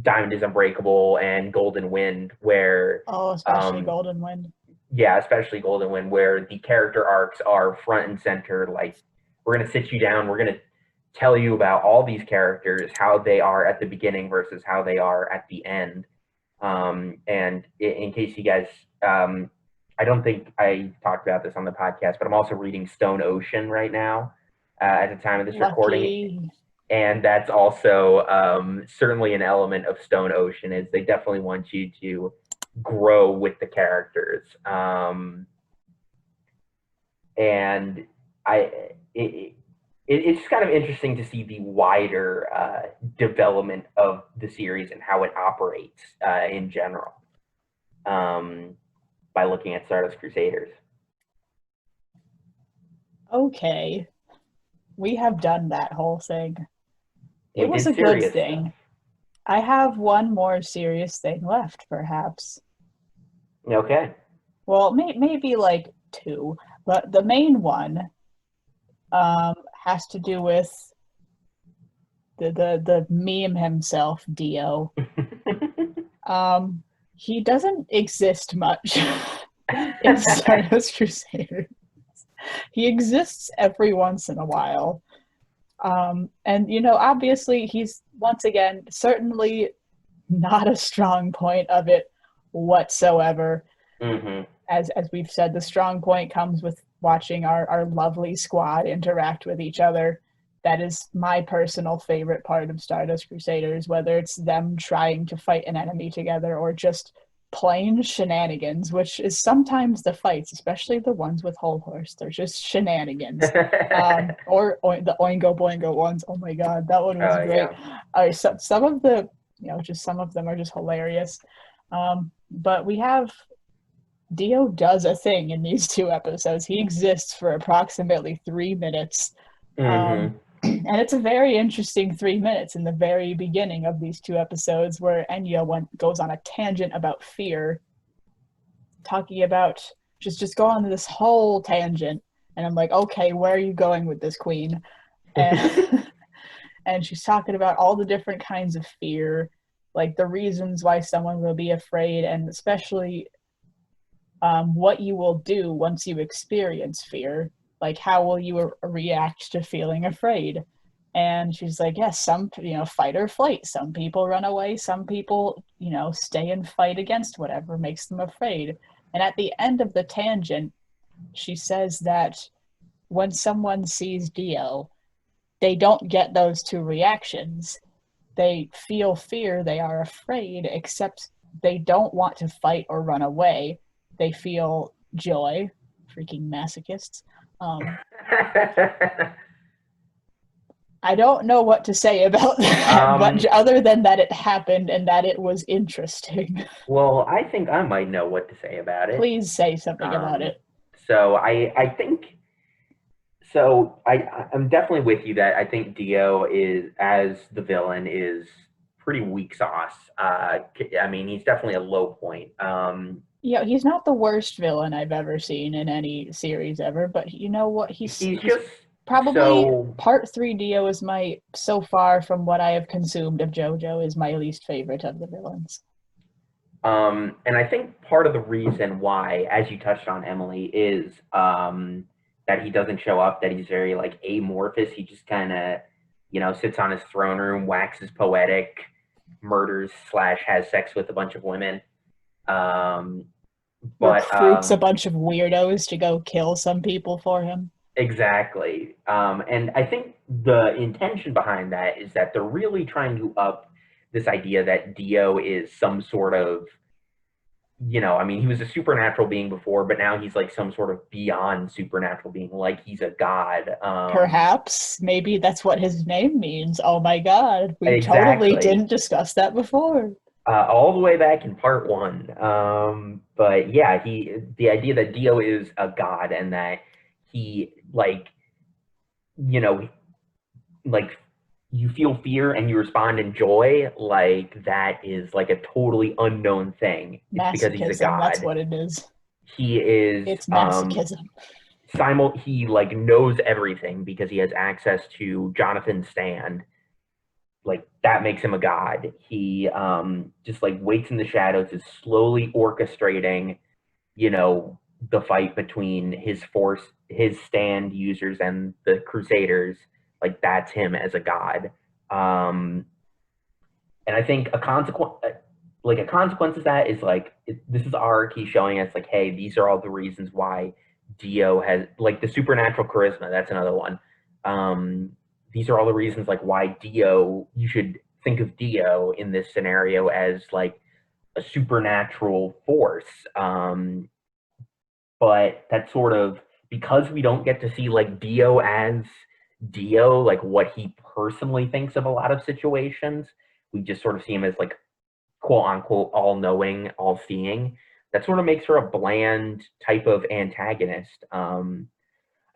Diamond is Unbreakable and Golden Wind, where especially Golden Wind. Yeah, especially Golden Wind, where the character arcs are front and center. Like, we're gonna sit you down, we're gonna tell you about all these characters, how they are at the beginning versus how they are at the end. And in case you guys, I don't think I talked about this on the podcast, but I'm also reading Stone Ocean right now at the time of this recording. and that's also certainly an element of Stone Ocean, is they definitely want you to grow with the characters. And it's just kind of interesting to see the wider development of the series and how it operates in general, by looking at Stardust Crusaders. Okay, we have done that whole thing. We It was did a good serious thing. stuff. I have one more serious thing left, perhaps. Okay. Well, maybe like two, but the main one has to do with the meme himself, Dio. He doesn't exist much in Stardust Crusaders. He exists every once in a while. And, you know, obviously he's, once again, certainly not a strong point of it whatsoever. Mm-hmm. As we've said, the strong point comes with watching our lovely squad interact with each other. That is my personal favorite part of Stardust Crusaders, whether it's them trying to fight an enemy together or just plain shenanigans, which is sometimes the fights, especially the ones with Whole Horse. They're just shenanigans. Or the Oingo Boingo ones. Oh my god, that one was great. Yeah. All right, so some of the, you know, just some of them are just hilarious. But we have Dio does a thing in these two episodes. He exists for approximately 3 minutes. Mm-hmm. And it's a very interesting 3 minutes in the very beginning of these two episodes where Enya goes on a tangent about fear, talking about just go on this whole tangent. And I'm like, okay, where are you going with this, queen? And, and she's talking about all the different kinds of fear, like the reasons why someone will be afraid, and especially what you will do once you experience fear. Like, how will you react to feeling afraid? And she's like, yes, some, you know, fight or flight. Some people run away. Some people, you know, stay and fight against whatever makes them afraid. And at the end of the tangent, she says that when someone sees Dio, they don't get those two reactions. They feel fear, they are afraid, except they don't want to fight or run away. They feel joy, freaking masochists. I don't know what to say about that, but other than that it happened and that it was interesting. Well, I think I might know what to say about it. Please say something about it. So I think, so I'm definitely with you that I think Dio is, as the villain, is pretty weak sauce. I mean, he's definitely a low point. Yeah, he's not the worst villain I've ever seen in any series ever, but you know what? He's just probably so, part 3 Dio is my, so far from what I have consumed of JoJo, is my least favorite of the villains. And I think part of the reason why, as you touched on, Emily, is that he doesn't show up, that he's very like amorphous. He just kind of, you know, sits on his throne room, waxes poetic, murders / has sex with a bunch of women. But recruits a bunch of weirdos to go kill some people for him. Exactly. And I think the intention behind that is that they're really trying to up this idea that Dio is some sort of, you know, I mean, he was a supernatural being before, but now he's like some sort of beyond supernatural being, like he's a god. Perhaps, maybe that's what his name means. Oh my god, we Exactly. totally didn't discuss that before. All the way back in part 1. But yeah, the idea that Dio is a god and that he, like, you know, like, you feel fear and you respond in joy, like that is like a totally unknown thing. It's because he's a god. That's what it is. He is, it's masochism. He like knows everything because he has access to Jonathan's stand. Like, that makes him a god. He just like waits in the shadows, is slowly orchestrating, you know, the fight between his stand users and the Crusaders. Like, that's him as a god. And I think a consequence of that is like, this is Araki showing us like, hey, these are all the reasons why Dio has, like, the supernatural charisma. That's another one. these are all the reasons like why Dio, you should think of Dio in this scenario as like a supernatural force. But that's sort of because we don't get to see like Dio as Dio, like what he personally thinks of a lot of situations. We just sort of see him as like quote unquote all knowing, all seeing. That sort of makes her a bland type of antagonist.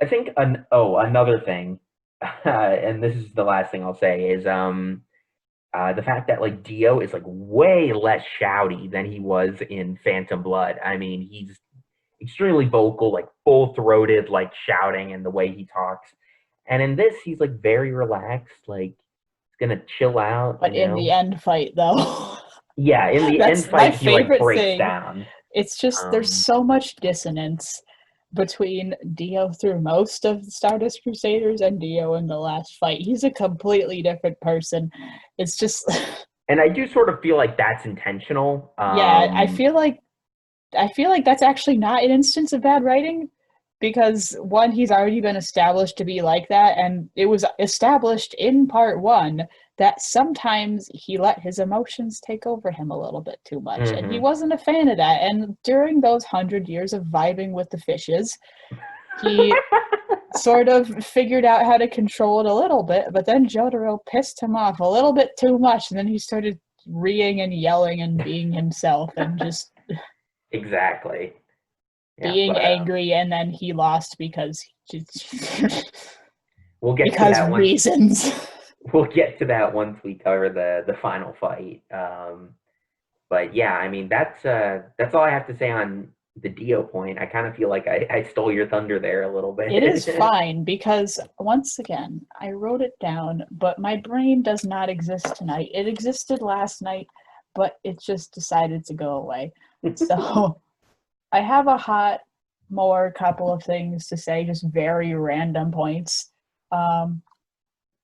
I think another thing, and this is the last thing I'll say is the fact that like Dio is like way less shouty than he was in Phantom Blood. I mean, he's extremely vocal, like full throated, like shouting and the way he talks. And in this, he's like very relaxed, like he's gonna chill out, But in the end fight, though, Yeah, in the end that's my fight, he like favorite breaks thing. down. It's just there's Um, so much dissonance between Dio through most of the Stardust Crusaders and Dio in the last fight. He's a completely different person. It's just and I do sort of feel like that's intentional. yeah, I feel like that's actually not an instance of bad writing because one, he's already been established to be like that, and it was established in part one that sometimes he let his emotions take over him a little bit too much, and he mhm. wasn't a fan of that. And during those 100 years of vibing with the fishes, he sort of figured out how to control it a little bit, but then Jotaro pissed him off a little bit too much, and then he started reeing and yelling and being himself and just Exactly. Yeah, being but angry, and then he lost because we'll get to because that once reasons. we'll get to that once we cover the final fight. But yeah, I mean that's all I have to say on the Dio point. I kind of feel like I stole your thunder there a little It is bit. fine because once again, I wrote it down, but my brain does not exist tonight. It existed last night, but it just decided to go away. So I have a hot more couple of things to say, just very random points. Um,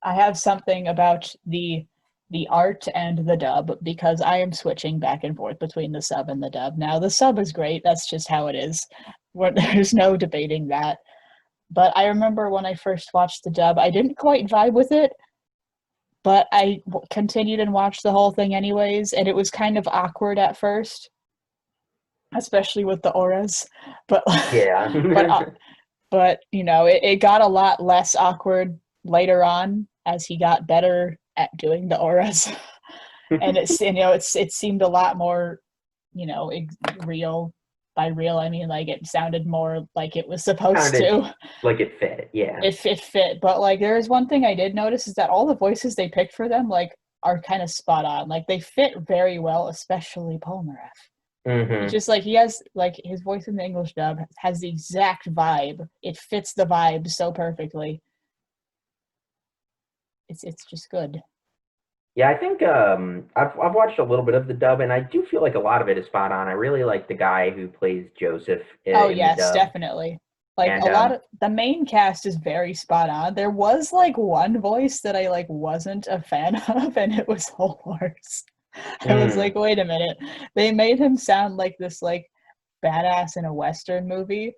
I have something about the art and the dub because I am switching back and forth between the sub and the dub. Now the sub is great, that's just how it is. There's no debating that. But I remember when I first watched the dub, I didn't quite vibe with it, but I continued and watched the whole thing anyways, and it was kind of awkward at first, especially with the auras. But Yeah. but but you know, it got a lot less awkward later on as he got better at doing the auras, and it seemed a lot more, real. By real, I mean like it sounded more like it was supposed Sounded to. like it fit. Yeah. It fit, but like there is one thing I did notice is that all the voices they picked for them like are kind of spot on. Like they fit very well, especially Polnareff. It's Hmm. just like he has like his voice in the English dub has the exact vibe. It fits the vibe so perfectly. It's just good. Yeah, I think I've watched a little bit of the dub, and I do feel like a lot of it is spot on. I really like the guy who plays Joseph Oh in the yes, dub, definitely. Like and a lot of the main cast is very spot on. There was like one voice that I like wasn't a fan of, and it was Horse. I was mm, like, wait a minute. They made him sound like this like badass in a Western movie,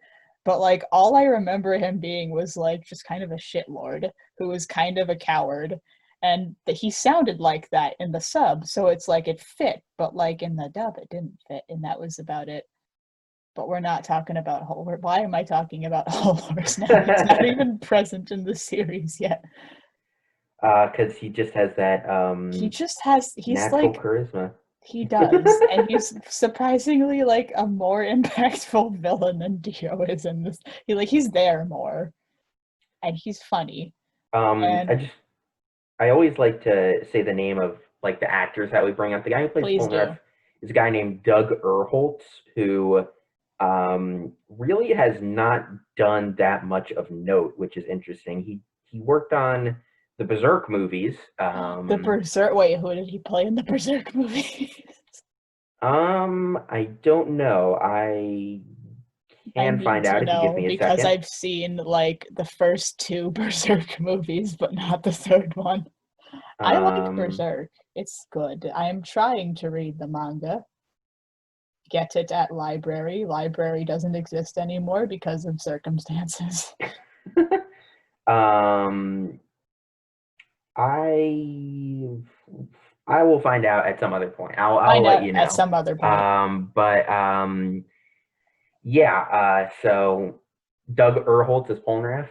but like all I remember him being was like just kind of a shitlord who was kind of a coward. And that he sounded like that in the sub, so it's like it fit, but like in the dub it didn't fit, and that was about it. But we're not talking about Whole Horse. Why am I talking about Whole Horse now? He's not even present in the series yet. because he just has that He just has, he's natural like, charisma. he does. And he's surprisingly like a more impactful villain than Dio is in this. He's there more. And he's funny. I And just I always like to say the name of like the actors that we bring up. The guy who plays please Polnareff do. is a guy named Doug Erholtz, who really has not done that much of note, which is interesting. He worked on the Berserk movies. The Berserk, wait, who did he play in the Berserk movie? I don't know. I I can need find to out if you give know me a because second. I've seen like the first two Berserk movies, but not the third one. I like Um, Berserk. It's good. I am trying to read the manga. Get it at library. Library doesn't exist anymore because of circumstances. um, I I will find out at some other point. I'll Find let out you at know. some other point. But yeah. So Doug Erholtz as Polnareff.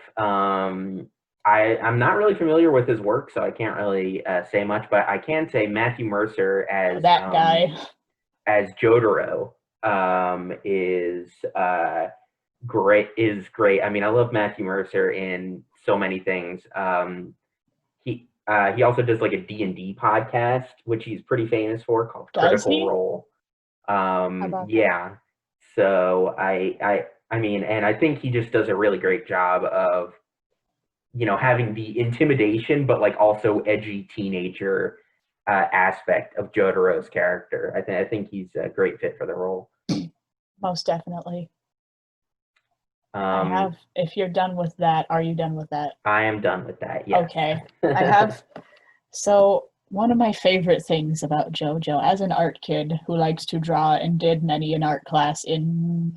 I'm not really familiar with his work, so I can't really say much. But I can say Matthew Mercer That guy. as Jotaro is great. Is great. I mean, I love Matthew Mercer in so many things. He also does like a D&D podcast, which he's pretty famous for, called Does Critical he? Role. How about that? Yeah. So I mean, and I think he just does a really great job of, having the intimidation, but like also edgy teenager aspect of Jotaro's character. I think he's a great fit for the role. Most definitely. I Um, have, if you're done with that, are you done with that? I am done with that. Yes. Okay. I have, so one of my favorite things about JoJo, as an art kid who likes to draw and did many an art class in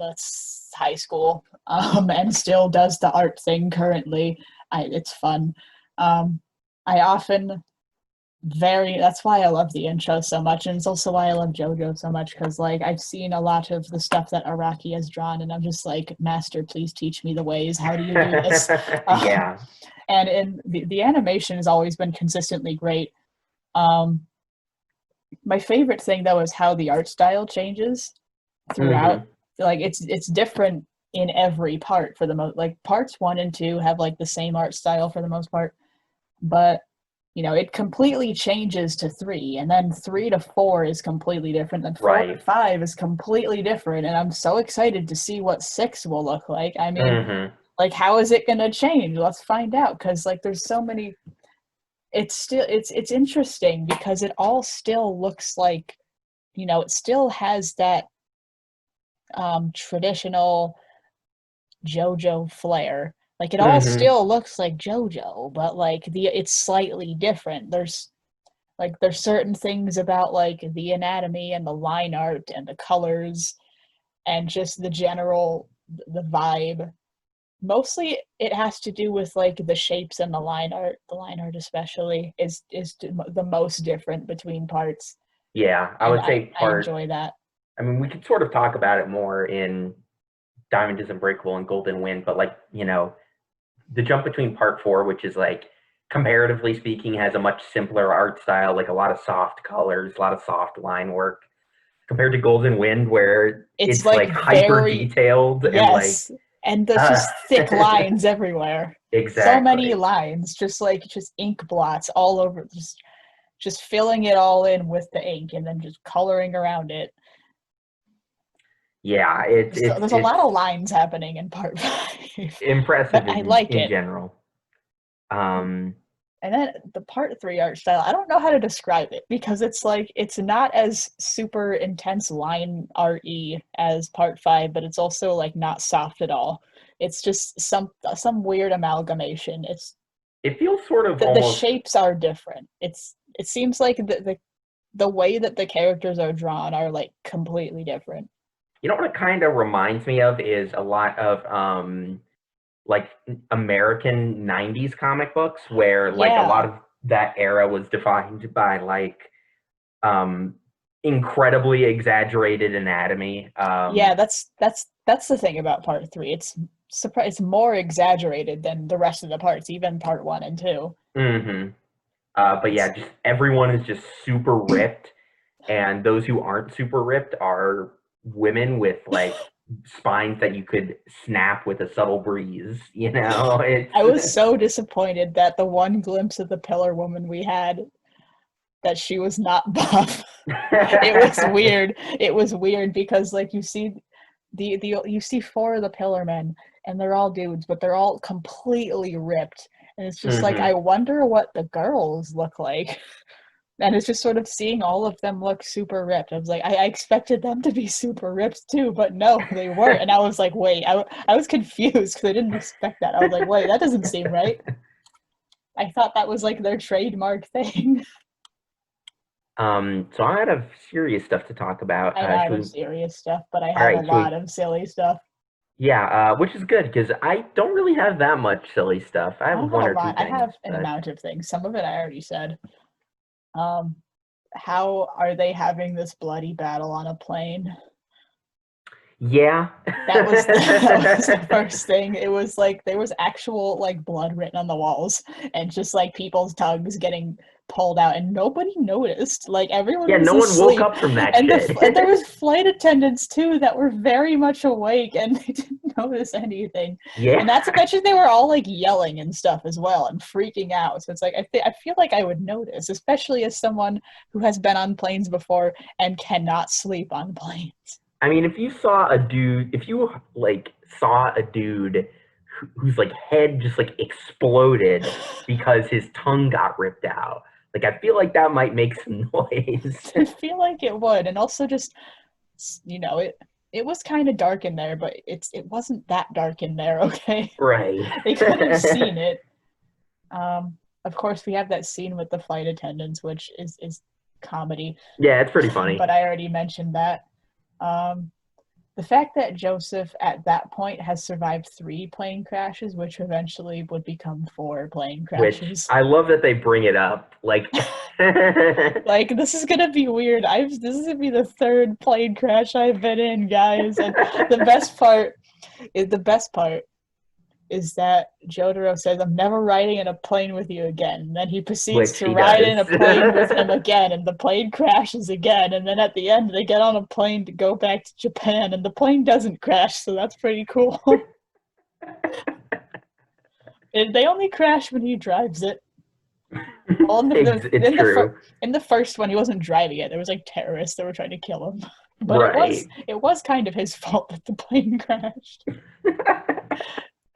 high school, and still does the art thing currently, it's fun. I often that's why I love the intro so much, and it's also why I love JoJo so much, because like I've seen a lot of the stuff that Araki has drawn, and I'm just like, Master, please teach me the ways. How do you do this? Yeah. And in the animation has always been consistently great. My favorite thing though is how the art style changes throughout. Like it's different in every part for the most. Like parts 1 and 2 have like the same art style for the most part, but it completely changes to 3, and then 3 to 4 is completely different, and 4 to 5 is completely different, and I'm so excited to see what 6 will look like. I mean, like, how is it going to change? Let's find out, because like there's so many. It's interesting because it all still looks like, it still has that traditional JoJo flair. Like it all still looks like JoJo, but like it's slightly different. There's certain things about like the anatomy and the line art and the colors and just the vibe. Mostly it has to do with like the shapes and the line art. The line art especially is the most different between parts. Yeah, I And would say I enjoy that. I mean, we could sort of talk about it more in Diamond is Unbreakable and Golden Wind, but like, the jump between part 4, which is like, comparatively speaking, has a much simpler art style, like a lot of soft colors, a lot of soft line work, compared to Golden Wind, where It's it's like like hyper very, detailed and like, yes, and there's uh, just thick lines everywhere. So many exactly. lines, just ink blots all over, just filling it all in with the ink and then just coloring around it. Yeah, There's a lot of lines happening in part 5, but impressive I like in it. general. Um, And then the part 3 art style, I don't know how to describe it, because it's like it's not as super intense line art-y as part 5, but it's also like not soft at all. It's just some weird amalgamation. it feels sort of The almost, shapes are different. It seems like the way that the characters are drawn are like completely different. what it kind of reminds me of is a lot of like American 90s comic books, where like a lot Yeah. of that era was defined by like um incredibly exaggerated anatomy. Yeah, that's the thing about part 3. It's more exaggerated than the rest of the parts, even part 1 and 2. hmm but It's yeah, just everyone is just super ripped, and those who aren't super ripped are women with like spines that you could snap with a subtle breeze. I was It's so disappointed that the one glimpse of the Pillar Woman we had, that she was not buff. It was weird. It was weird because like you see 4 of the Pillar Men, and they're all dudes, but they're all completely ripped. And it's just like, I hmm wonder what the girls look like. And it's just sort of seeing all of them look super ripped. I was like, I expected them to be super ripped too, but no, they weren't. And I was like, wait, I was confused because I didn't expect that. I was like, wait, that doesn't seem right. I thought that was like their trademark thing. So I had a serious stuff to talk about. I'm out Should of we? serious stuff, but I All have a right, should lot we? of silly stuff. Yeah, which is good because I don't really have that much silly stuff. I I have don't have one a or two lot. I things, have an but amount of things. Some of it I already said. Um, how are they having this bloody battle on a plane? yeah. That was the first thing. It was like there was actual like blood written on the walls and just like people's tongues getting pulled out and nobody noticed. Like everyone Yeah, was no one woke asleep. up from that And shit. and there was flight attendants too that were very much awake and they didn't notice anything. And not to Yeah. mention they were all like yelling and stuff as well and freaking out. So it's like I feel like I would notice, especially as someone who has been on planes before and cannot sleep on planes. I mean, if you saw a dude, if you like saw a dude whose like head just like exploded because his tongue got ripped out, like I feel like that might make some noise. I feel like it would, and also just it was kind of dark in there, but it wasn't that dark in there. Okay, Right. they could have seen it. Of course, we have that scene with the flight attendants, which is comedy, Yeah, it's pretty funny. but I already mentioned that. Um, the fact that Joseph at that point has survived 3 plane crashes, which eventually would become 4 plane Which crashes. I love that they bring it up. Like Like this is gonna be weird. This is gonna be the 3rd plane crash I've been in, guys. And the best part is that Jotaro says, "I'm never riding in a plane with you again." And then he proceeds which to he ride does. in a plane with him again, and the plane crashes again. And then at the end, they get on a plane to go back to Japan, and the plane doesn't crash, so that's pretty cool. They only crash when he drives it. Well, It's true. in the first one, he wasn't driving it. There was like terrorists that were trying to kill him, but Right. it was kind of his fault that the plane crashed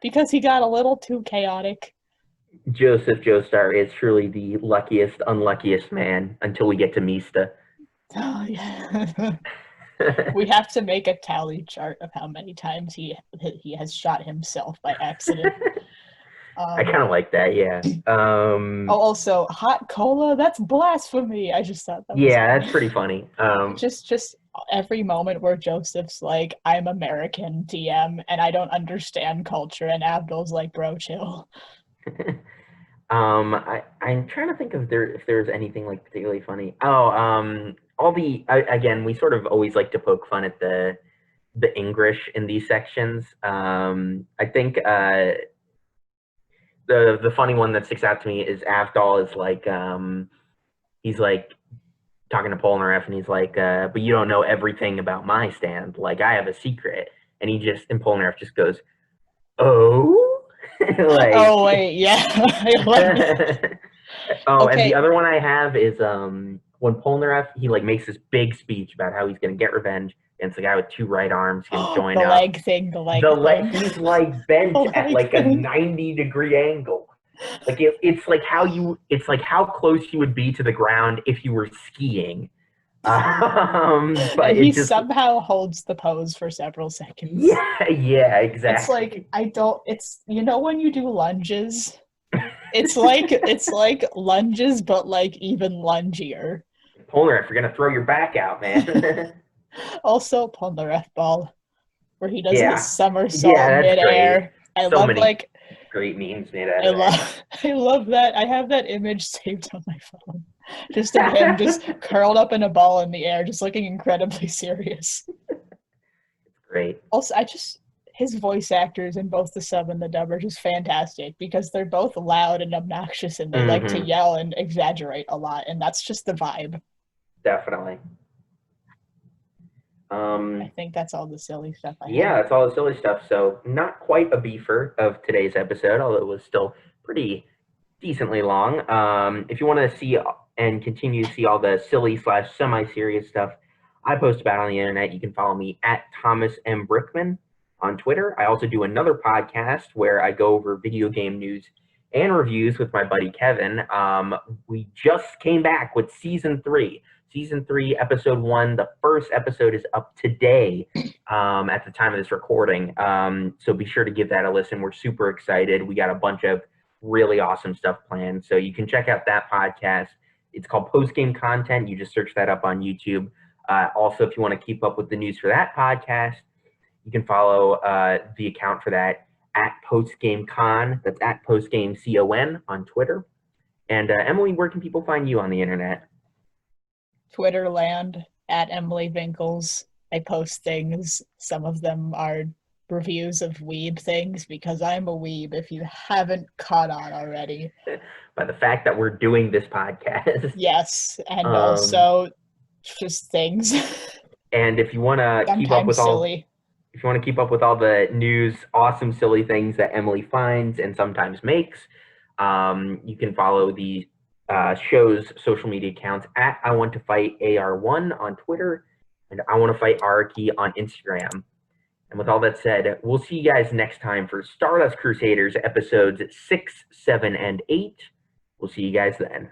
because he got a little too chaotic. Joseph Joestar is truly the luckiest, unluckiest man until we get to Mista. Oh, yeah. We have to make a tally chart of how many times he has shot himself by accident. I kind of like that, yeah. Oh, also hot cola. That's blasphemy. I just thought that was Yeah, funny. that's pretty funny. Just every moment where Joseph's like, "I'm American, TM, and I don't understand culture," and Avdol's like, "Bro, chill." I'm trying to think if there's anything like particularly funny. Oh, again, we sort of always like to poke fun at the English in these sections. I think the funny one that sticks out to me is Avdol is like he's like talking to Polnareff and he's like, but you don't know everything about my stand. Like I have a secret. And Polnareff just goes, oh, like, Oh wait, yeah, I love it. oh, and the Okay. other one I have is when Polnareff he like makes this big speech about how he's gonna get revenge against the guy with 2 right arms, he's gonna join The up. leg thing, the leg thing, He's like the bent at leg like a thing. 90-degree angle. Like it's like how close you would be to the ground if you were skiing. But And he it just somehow holds the pose for several seconds. yeah, It's like exactly. I don't. It's when you do lunges. It's like lunges, but like even lungier. Polnareff, you're gonna throw your back out, man. Also, Polnareff ball, where he does his Yeah, somersault yeah, that's great. midair. I So love many like great memes made out of I love that. I have that image saved on my phone, just of him just that. curled up in a ball in the air, just looking incredibly serious. Great. Also, his voice actors in both the sub and the dub are just fantastic because they're both loud and obnoxious and they like to Hmm. yell and exaggerate a lot, and that's just the vibe. Definitely. I think that's all the silly stuff I Yeah, have. that's all the silly stuff. So not quite a beefer of today's episode, although it was still pretty decently long. If you want to see and continue to see all the silly slash semi-serious stuff I post about on the internet, you can follow me at Thomas M. Brickman on Twitter. I also do another podcast where I go over video game news and reviews with my buddy Kevin. We just came back with season 3. Season 3, episode 1. The first episode is up today at the time of this recording. So be sure to give that a listen. We're super excited. We got a bunch of really awesome stuff planned. So you can check out that podcast. It's called Post Game Content. You just search that up on YouTube. Also, if you want to keep up with the news for that podcast, You can follow the account for that at PostgameCon. That's at PostgameCon on Twitter. And Emily, where can people find you on the internet? Twitterland at Emily Vinkles. I post things. Some of them are reviews of weeb things because I'm a weeb, if you haven't caught on already. By the fact that we're doing this podcast. Yes, and also just things. And if you want to keep up with silly. if you want to keep up with all the news, awesome, silly things that Emily finds and sometimes makes, you can follow the show's social media accounts at iwanttofightar1 on Twitter and iwanttofightaraki on Instagram. And with all that said, we'll see you guys next time for Stardust Crusaders episodes 6, 7, and 8. We'll see you guys then.